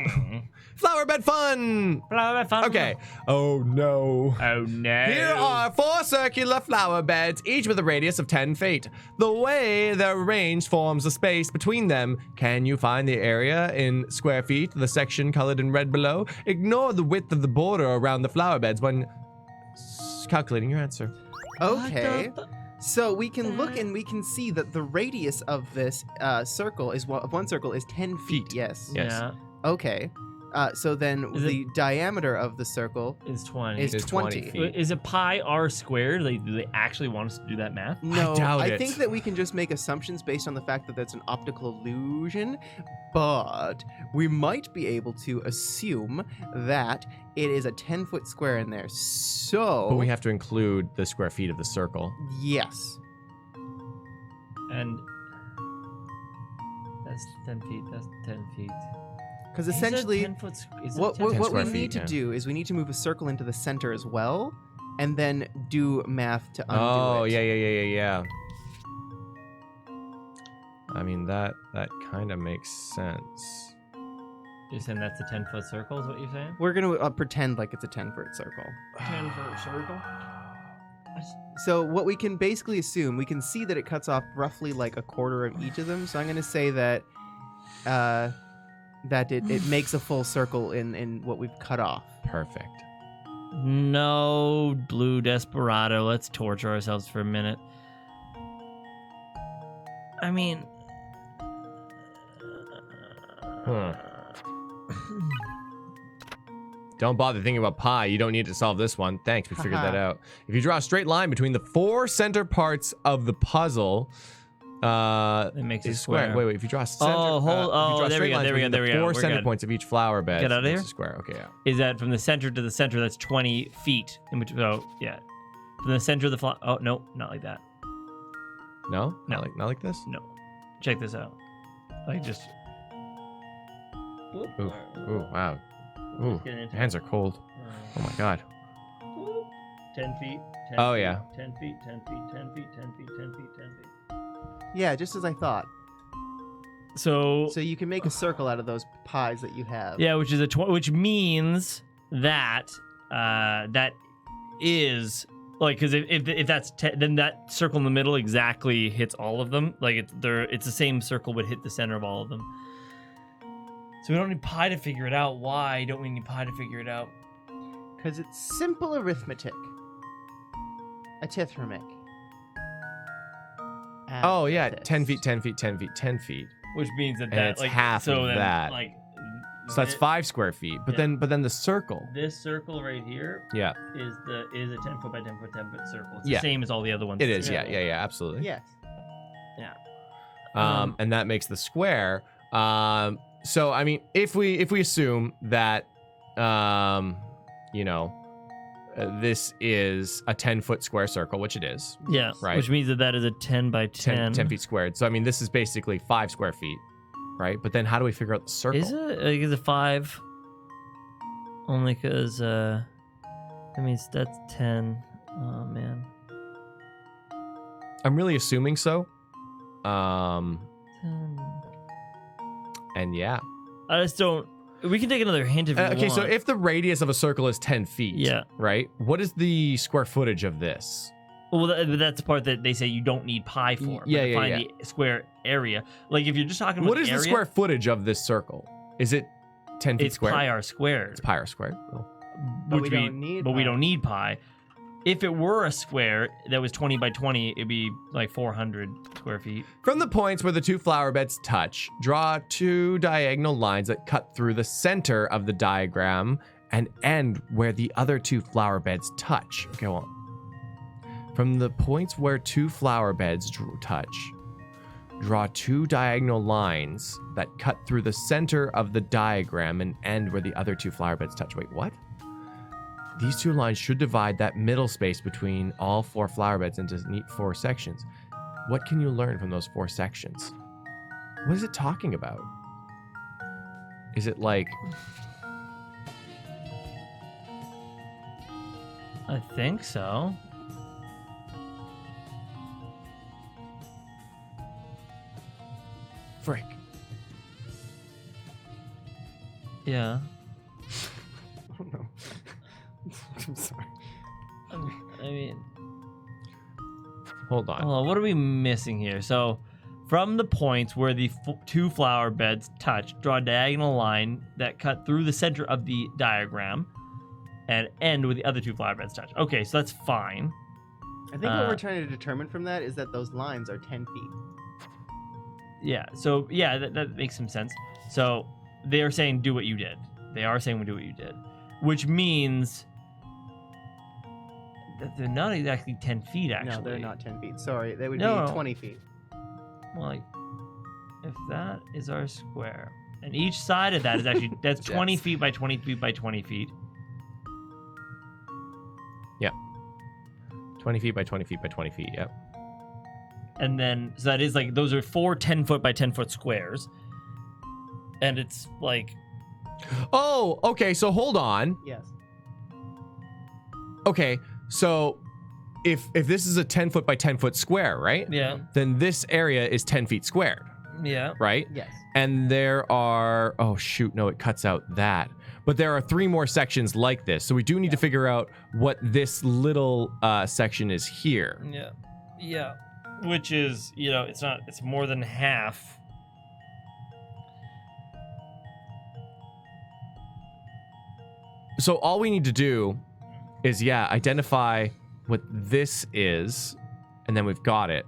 Flowerbed fun! Flowerbed fun. Okay. Oh no. Oh no. Here are 4 circular flower beds, each with a radius of 10 feet. The way they're arranged forms a space between them. Can you find the area in square feet, the section colored in red below? Ignore the width of the border around the flower beds when calculating your answer. Okay. So we can look and we can see that the radius of this circle is one circle is 10 feet. Yes. Yeah. Okay. So then the diameter of the circle is 20. Is 20 feet. Is it pi r squared? Do they actually want us to do that math? No, I doubt I it. think that we can just make assumptions based on the fact that that's an optical illusion, but we might be able to assume that it is a 10-foot square in there. So, But we have to include the square feet of the circle. Yes. And that's 10 feet. That's 10 feet. Because essentially, what we need to yeah. do is we need to move a circle into the center as well, and then do math to undo it. Oh, yeah. I mean, that kind of makes sense. You're saying that's a 10-foot circle is what you're saying? We're going to pretend like it's a 10-foot circle. 10-foot circle? So what we can basically assume, we can see that it cuts off roughly like a quarter of each of them. So I'm going to say that it makes a full circle in what we've cut off. Perfect. No, Blue Desperado. Let's torture ourselves for a minute. I mean... Don't bother thinking about pi. You don't need to solve this one. Thanks, we figured that out. If you draw a straight line between the 4 center parts of the puzzle, it makes a square. Wait. If you draw a center, there we go. The 4 We're center good. points of each flower bed. Get out of here. A square. Okay, yeah. Is that from the center to the center? That's 20 feet. In between. Oh, yeah. From the center of the flower. Oh no, not like that. No. No. Not like this. No. Check this out. Like just. Ooh, wow. Ooh, hands are cold. Oh my god. 10 feet. 10 Oh, feet, yeah. 10 feet, 10 feet, 10 feet, 10 feet, 10 feet, 10 feet. Yeah, just as I thought. So So you can make a circle out of those pies that you have. yeah, which is which means that that is like, because if that's then that circle in the middle exactly hits all of them. Like it's the same circle would hit the center of all of them. So we don't need pi to figure it out. Why don't we need pi to figure it out? Because it's simple arithmetic. A tithramic. Oh yeah, 10 feet, 10 feet, 10 feet, 10 feet. Which means that And that it's like half so of then, that. Like So that's 5 square feet. But Yeah. then the circle. This circle right here Yeah. is a 10 foot by 10 foot 10 foot circle. It's Yeah. the same as all the other ones. It is. Yeah. Absolutely. Yes. And that makes the square. So I mean, if we assume that, this is a 10-foot square circle, which it is. Yeah. Right. Which means that is a 10 by 10. 10 feet squared. So I mean, this is basically 5 square feet, right? But then how do we figure out the circle? Is it 5? Only because that means that's 10. Oh man. I'm really assuming so. 10. And yeah. I just don't. We can take another hint if you Okay, want. so if the radius of a circle is 10 feet, Yeah. right? What is the square footage of this? Well, that's the part that they say you don't need pi for. but Yeah, to yeah, find yeah. the square area. Like if you're just talking about What is the area, square footage of this circle? Is it 10 feet it's squared? pi r squared. It's pi r squared. Cool. But we don't need But we pi. don't need pi. If it were a square that was 20 by 20, it'd be like 400 square feet. From the points where the 2 flower beds touch, draw 2 diagonal lines that cut through the center of the diagram and end where the other 2 flower beds touch. Okay, well, from the points where 2 flower beds touch, draw 2 diagonal lines that cut through the center of the diagram and end where the other 2 flower beds touch. Wait, what? These 2 lines should divide that middle space between all 4 flower beds into neat 4 sections. What can you learn from those 4 sections? What is it talking about? Is it like... I think so. Frick. Yeah. Oh no. I'm sorry. I mean, Hold on. hold on, what are we missing here? So, from the points where the 2 flower beds touch, draw a diagonal line that cut through the center of the diagram and end where the other 2 flower beds touch. Okay, so that's fine. I think what we're trying to determine from that is that those lines are 10 feet. Yeah, so yeah, that makes some sense. So they are saying do what you did. They are saying we do what you did, which means that they're not exactly 10 feet, actually. No, they're not 10 feet. Sorry, they would No. be 20 feet. Well, like, if that is our square, and each side of that is actually, that's 20 feet by 20 feet by 20 feet. Yeah. 20 feet by 20 feet by 20 feet, yep. And then, so that is like, those are 4 10-foot by 10-foot squares. And it's like... Oh, okay, so hold on. Yes. Okay, so if this is a 10-foot by 10-foot square, right? Yeah. Then this area is 10 feet squared, Yeah. right? Yes. And there are... Oh, shoot, no, it cuts out that. But there are 3 more sections like this, so we do need to figure out what this little section is here. Yeah. Yeah. Which is, it's more than half. So all we need to do is, identify what this is, and then we've got it.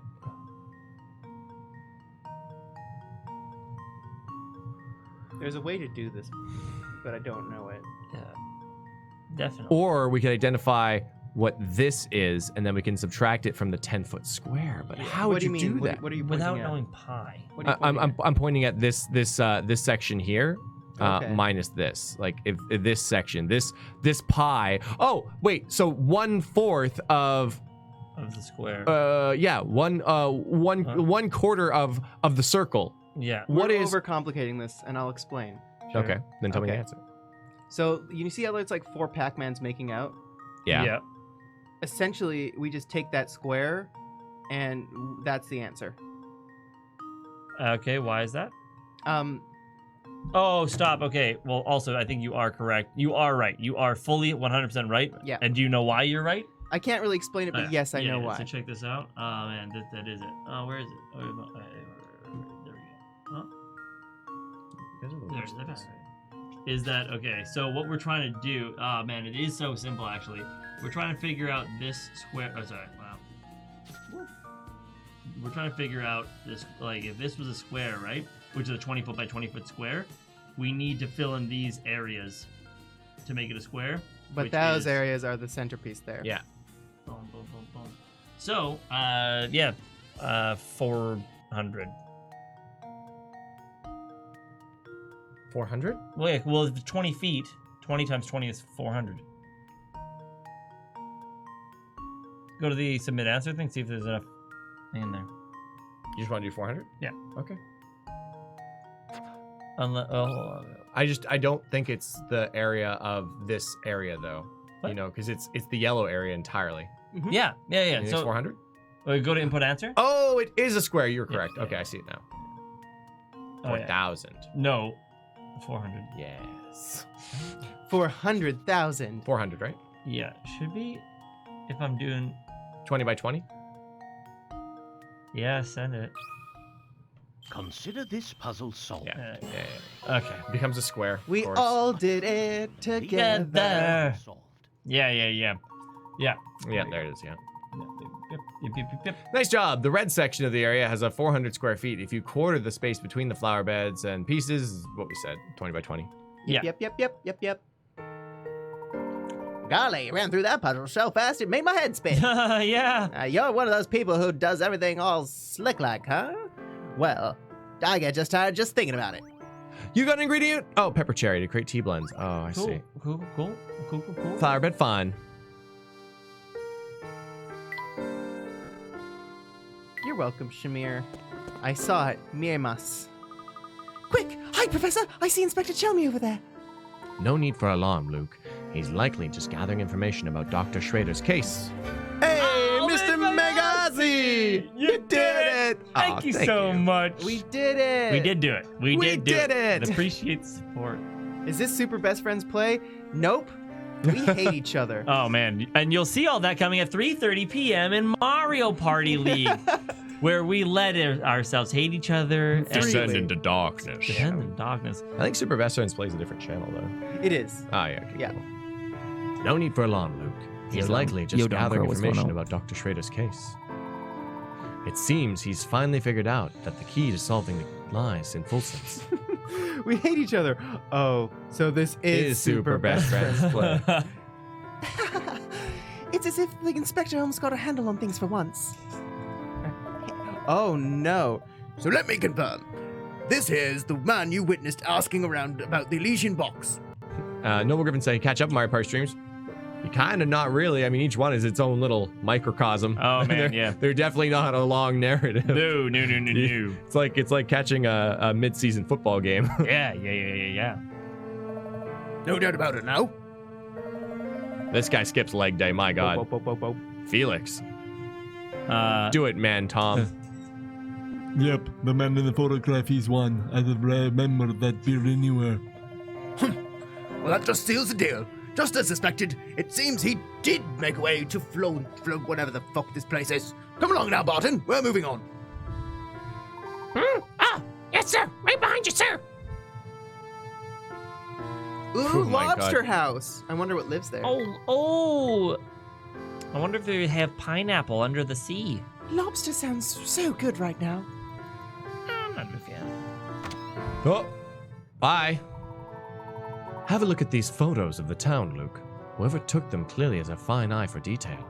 There's a way to do this, but I don't know it. Yeah. Definitely. Or we could identify what this is, and then we can subtract it from the 10-foot square. But how What would do you you mean? do that? What are you Without pointing at? knowing pi. What are you pointing at? I'm pointing at this section here, Okay. minus this. Like if this section, this pi. Oh wait, so 1/4 of Of the square. one quarter of the circle. Yeah. What We're is? overcomplicating this, and I'll explain. Okay, then tell me the Okay. answer. So you see how it's like 4 Pac-Mans making out? Yeah. Yeah. essentially, we just take that square, and that's the answer. Okay, why is that? Um, Oh, stop. Okay. Well, also, I think you are correct. You are right. You are fully 100% right. Yeah. And do you know why you're right? I can't really explain it, but yes, I know why. So check this out. Oh, man, that is it. Oh, where is it? Oh, there we go. There's the best. Is that okay? So what we're trying to do? Oh man, it is so simple actually. We're trying to figure out this square. Oh, sorry. Wow. We're trying to figure out this. Like, if this was a square, right? Which is a 20 foot by 20 foot square. We need to fill in these areas to make it a square. But those areas are the centerpiece there. Yeah. Boom, boom, boom, boom. So, 400. 400? Well, yeah, well, if it's 20 feet, 20 times 20 is 400. Go to the submit answer thing, see if there's enough in there. You just want to do 400? Yeah. Okay. I don't think it's the area of this area though. What? You know, because it's the yellow area entirely. Mm-hmm. Yeah. So 400? Go to input answer. Oh, it is a square. You're correct. Yeah. Okay, I see it now. Oh, 4,000. yeah. No, 400. Yes. 400,000. 400, right? Yeah, should be. If I'm doing 20 by 20. Yeah, send it. Consider this puzzle solved. Yeah. Okay. Becomes a square. We all did it together. Yeah. Yeah, there it is, yeah. Yep. Nice job. The red section of the area has a 400 square feet. If you quarter the space between the flower beds and pieces, is what we said, 20 by 20. Yeah. Yep. Golly, ran through that puzzle so fast it made my head spin. Yeah. You're one of those people who does everything all slick-like, huh? Well, I get just tired just thinking about it. You got an ingredient? Oh, pepper cherry to create tea blends. Oh, I see. Cool. Flower bed, fine. You're welcome, Shamir. I saw it. Miemas. Quick! Hi, Professor! I see Inspector Chelmy over there. No need for alarm, Luke. He's likely just gathering information about Dr. Schrader's case. Hey, Mr. Megazi! You did it! Thank you so much. We did it! We did do it. We did do it. it! Appreciate the support. Is this Super Best Friends play? Nope. We hate each other. Oh, man. And you'll see all that coming at 3:30 p.m. in Mario Party League, where we let ourselves hate each other. Descend into darkness. Descend into darkness. I think Super Best Friends plays a different channel, though. It is. Oh, yeah. Okay, Yeah. cool. No need for alarm, Luke. He's likely just gathering information about Dr. Schrader's case. It seems he's finally figured out that the key to solving it lies in Fulson's. We hate each other. Oh, so this is Super Best Friends play. It's as if the inspector almost got a handle on things for once. Oh, no. So let me confirm. This here's the man you witnessed asking around about the Elysian box. Noble Griffin say, catch up Mario Party streams. You kind of not really. I mean, each one is its own little microcosm. Oh, man, yeah. They're definitely not a long narrative. No. It's like catching a mid-season football game. Yeah. No doubt about it now. This guy skips leg day, my God. Felix. Do it, man, Tom. Yep, the man in the photograph, he's one. I don't remember that beard anywhere. Well, that just seals the deal. Just as suspected, it seems he did make way to float whatever the fuck this place is. Come along now, Barton. We're moving on. Yes, sir. Right behind you, sir. Ooh, Oh my Lobster God. House. I wonder what lives there. Oh. I wonder if they have pineapple under the sea. Lobster sounds so good right now. I'm not a fan. Oh, bye. Have a look at these photos of the town, Luke. Whoever took them clearly has a fine eye for detail.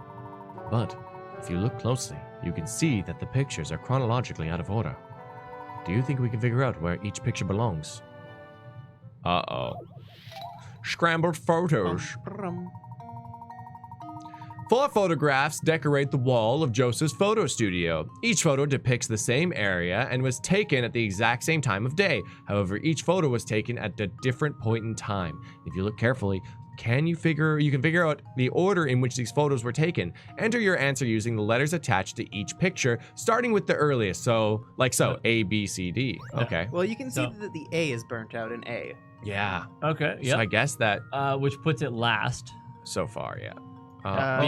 But if you look closely, you can see that the pictures are chronologically out of order. Do you think we can figure out where each picture belongs? Uh-oh. Scrambled photos. 4 photographs decorate the wall of Joseph's photo studio. Each photo depicts the same area and was taken at the exact same time of day. However, each photo was taken at a different point in time. If you look carefully, You can figure out the order in which these photos were taken. Enter your answer using the letters attached to each picture, starting with the earliest. So, like so, A, B, C, D. Okay. Well, you can see that the A is burnt out in A. Yeah. Okay. So I guess that which puts it last. so far, yeah.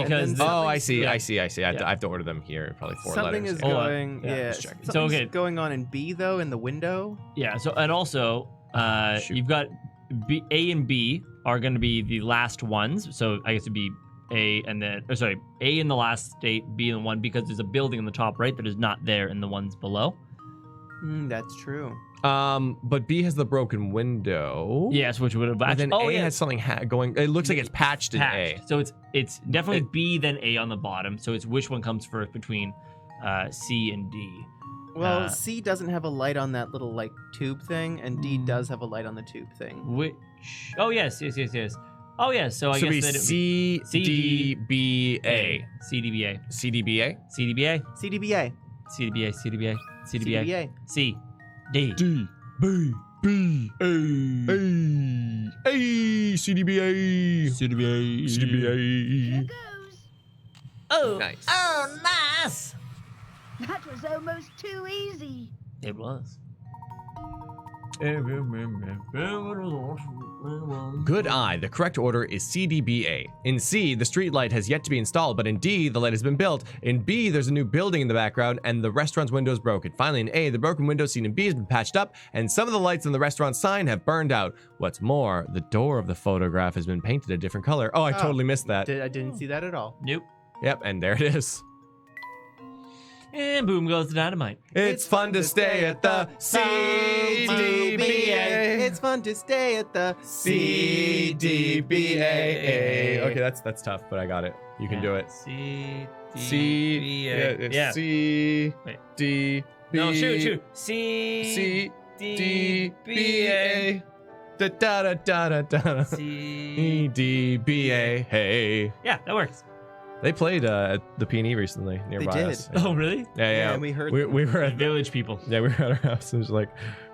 Because I see. I have to order them here. Probably 4 Something letters. is going. Yeah. just checking. Something's going on in B though in the window. Yeah. So and also, you've got B, A and B are going to be the last ones. So I guess it'd be A and then, A in the last state, B in the one, because there's a building in the top right that is not there in the ones below. That's true. But B has the broken window. Yes, which would have. And then A has something going. It looks like it's patched in A. So it's definitely B then A on the bottom. So it's which one comes first between C and D. Well, C doesn't have a light on that little like tube thing, and D does have a light on the tube thing. Which? Oh yes. Oh yes. So I guess that C D B A. C D B A. C D B A. C D B A. C D B A. C D B A. C D B A. C D B A. C D D B B A A C D B A C D B A C D B A. Here goes. Oh, Nice. Oh, nice. That was almost too easy. It was. Good eye. The correct order is CDBA. In C, the street light has yet to be installed, but in D, the light has been built. In B, there's a new building in the background, and the restaurant's window is broken. Finally, in A, the broken window seen in B has been patched up, and some of the lights on the restaurant sign have burned out. What's more, the door of the photograph has been painted a different color. Oh, I totally missed that. I didn't see that at all. Nope. Yep, and there it is. And boom goes the dynamite. It's fun to stay at the CDBA. It's fun to stay at the CDBA. Okay, that's tough, but I got it. You can do it. C Yeah. C D B. No, shoot. C D B A. Da da da da da. C D B A. Hey. Yeah, that works. They played at the P&E recently nearby They did. us. Oh, really? Yeah. and we heard we were at Village people. Yeah, we were at our house and it was like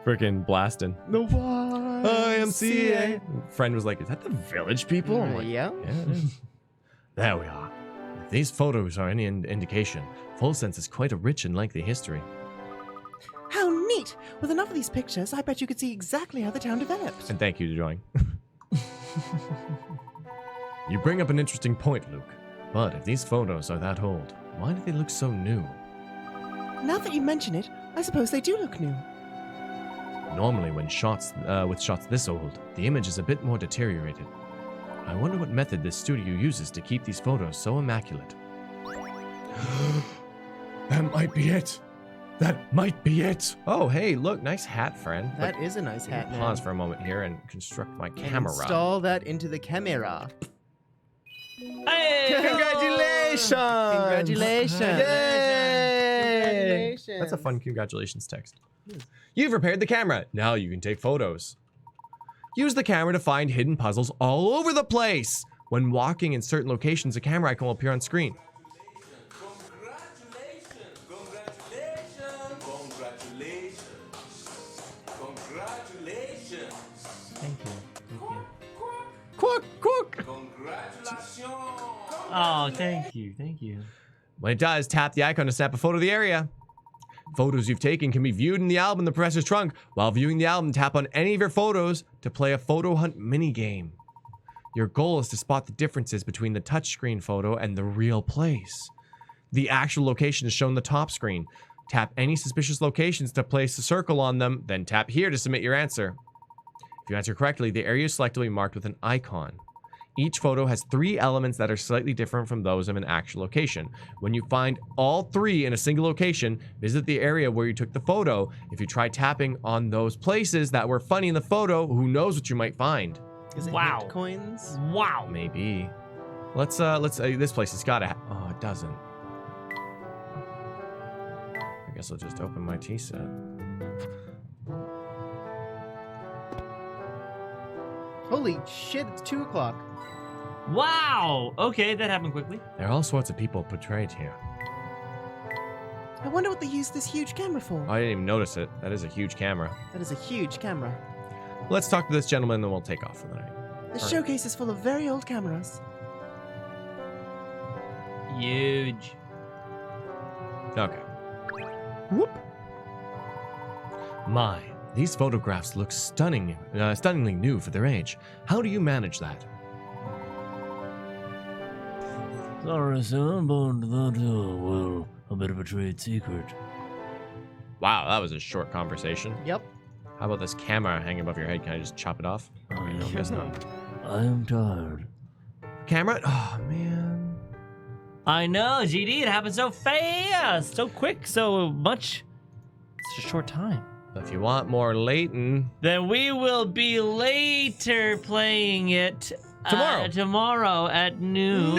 freaking blasting. the YMCA. Friend was like, "Is that the Village people?" I'm like, yeah. "Yeah, it is." There we are. If these photos are any indication, Full Sense is quite a rich and lengthy history. How neat! With enough of these pictures, I bet you could see exactly how the town developed. And thank you to join. You bring up an interesting point, Luke. But if these photos are that old, why do they look so new? Now that you mention it, I suppose they do look new. Normally, when shots with shots this old, the image is a bit more deteriorated. I wonder what method this studio uses to keep these photos so immaculate. That might be it. That might be it. Oh, hey, look, nice hat, friend. That is a nice hat, man. Pause for a moment here and construct my And camera. install that into the camera. Hey! Congratulations! Congratulations! Yay! That's a fun congratulations text. You've repaired the camera. Now you can take photos. Use the camera to find hidden puzzles all over the place. When walking in certain locations, a camera icon will appear on screen. Quack! Oh, thank you. When it does, tap the icon to snap a photo of the area. Photos you've taken can be viewed in the album in the Professor's Trunk. While viewing the album, tap on any of your photos to play a photo hunt minigame. Your goal is to spot the differences between the touchscreen photo and the real place. The actual location is shown on the top screen. Tap any suspicious locations to place a circle on them, then tap here to submit your answer. If you answer correctly, the area selected will be marked with an icon. Each photo has 3 elements that are slightly different from those of an actual location. When you find all 3 in a single location, visit the area where you took the photo. If you try tapping on those places that were funny in the photo, who knows what you might find? Is it Wow. hit coins? Wow. Maybe. Let's this place has got to oh, it doesn't. I guess I'll just open my tea set. Holy shit, it's 2 o'clock. Wow. Okay, that happened quickly. There are all sorts of people portrayed here. I wonder what they used this huge camera for. I didn't even notice it. That is a huge camera. That is a huge camera. Let's talk to this gentleman, then we'll take off for the night. The showcase is full of very old cameras. Huge. Okay. Whoop. My, these photographs look stunningly new for their age. How do you manage that? Sorry, sir, but that, well, a bit of a trade secret. Wow, that was a short conversation. Yep. How about this camera hanging above your head? Can I just chop it off? I No, guess not. am tired. Camera? Oh, man. I know, GD. It happened so fast, so quick, so much. Such a short time. If you want more Layton, Then we will be later playing it tomorrow at noon.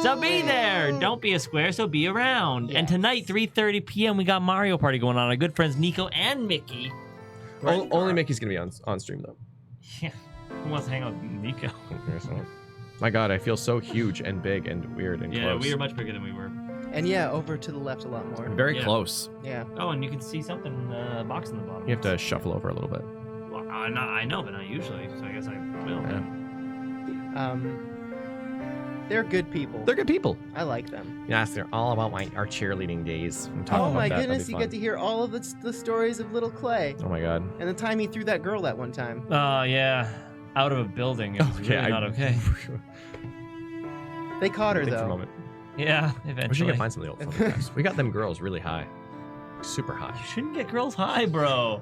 So be there. Don't be a square, so be around. And tonight, 3:30 p.m., we got Mario Party going on. Our good friends Nico and Mickey. only Mickey's gonna be on stream though. Yeah. Who wants to hang out with Nico? My God, I feel so huge and big and weird and Yeah, close. we are much bigger than we were. And yeah, over to the left a lot more. Very close. Yeah. Oh, and you can see something in the box in the bottom. You have to shuffle over a little bit. Well, I know, but not usually. So I guess I will. Yeah. They're good people. They're good people. I like them. Yes, they're all about our cheerleading days. We talk Oh about my that. That'd goodness, be you fun. get to hear all of the stories of little Clay. Oh my God. And the time he threw that girl that one time. Oh, yeah. Out of a building. It was really not okay. They caught her, Think for a though. moment. Yeah, We should eventually. get find some of the old photographs. We got them girls really high. Super high. You shouldn't get girls high, bro.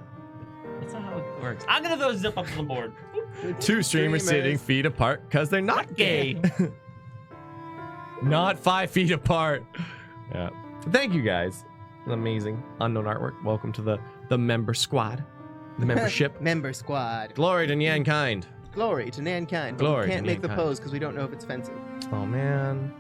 That's not how it works. I'm gonna throw Zip up on the board. Two streamers sitting feet apart because they're not gay. Not 5 feet apart. Yeah. Thank you guys. Amazing. Unknown artwork. Welcome to the member squad. The membership. Member squad. Glory to NyanCave. Glory to NyanCave. Glory We can't to make the NyanCave. pose because we don't know if it's offensive. Oh man.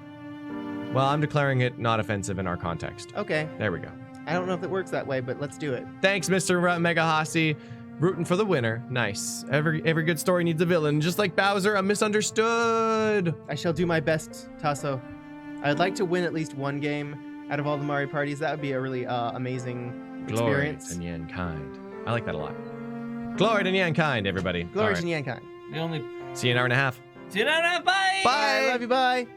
Well, I'm declaring it not offensive in our context. Okay. There we go. I don't know if it works that way, but let's do it. Thanks, Mr. Mega Hossie. Rooting for the winner. Nice. Every good story needs a villain. Just like Bowser, I'm misunderstood. I shall do my best, Tasso. I'd like to win at least one game out of all the Mario parties. That would be a really amazing experience. Glory to NyanCave. I like that a lot. Glory to NyanCave, everybody. Glory All to right. NyanCave. The only. See you in an hour and a half. See you later. Bye. Bye. Love you. Bye.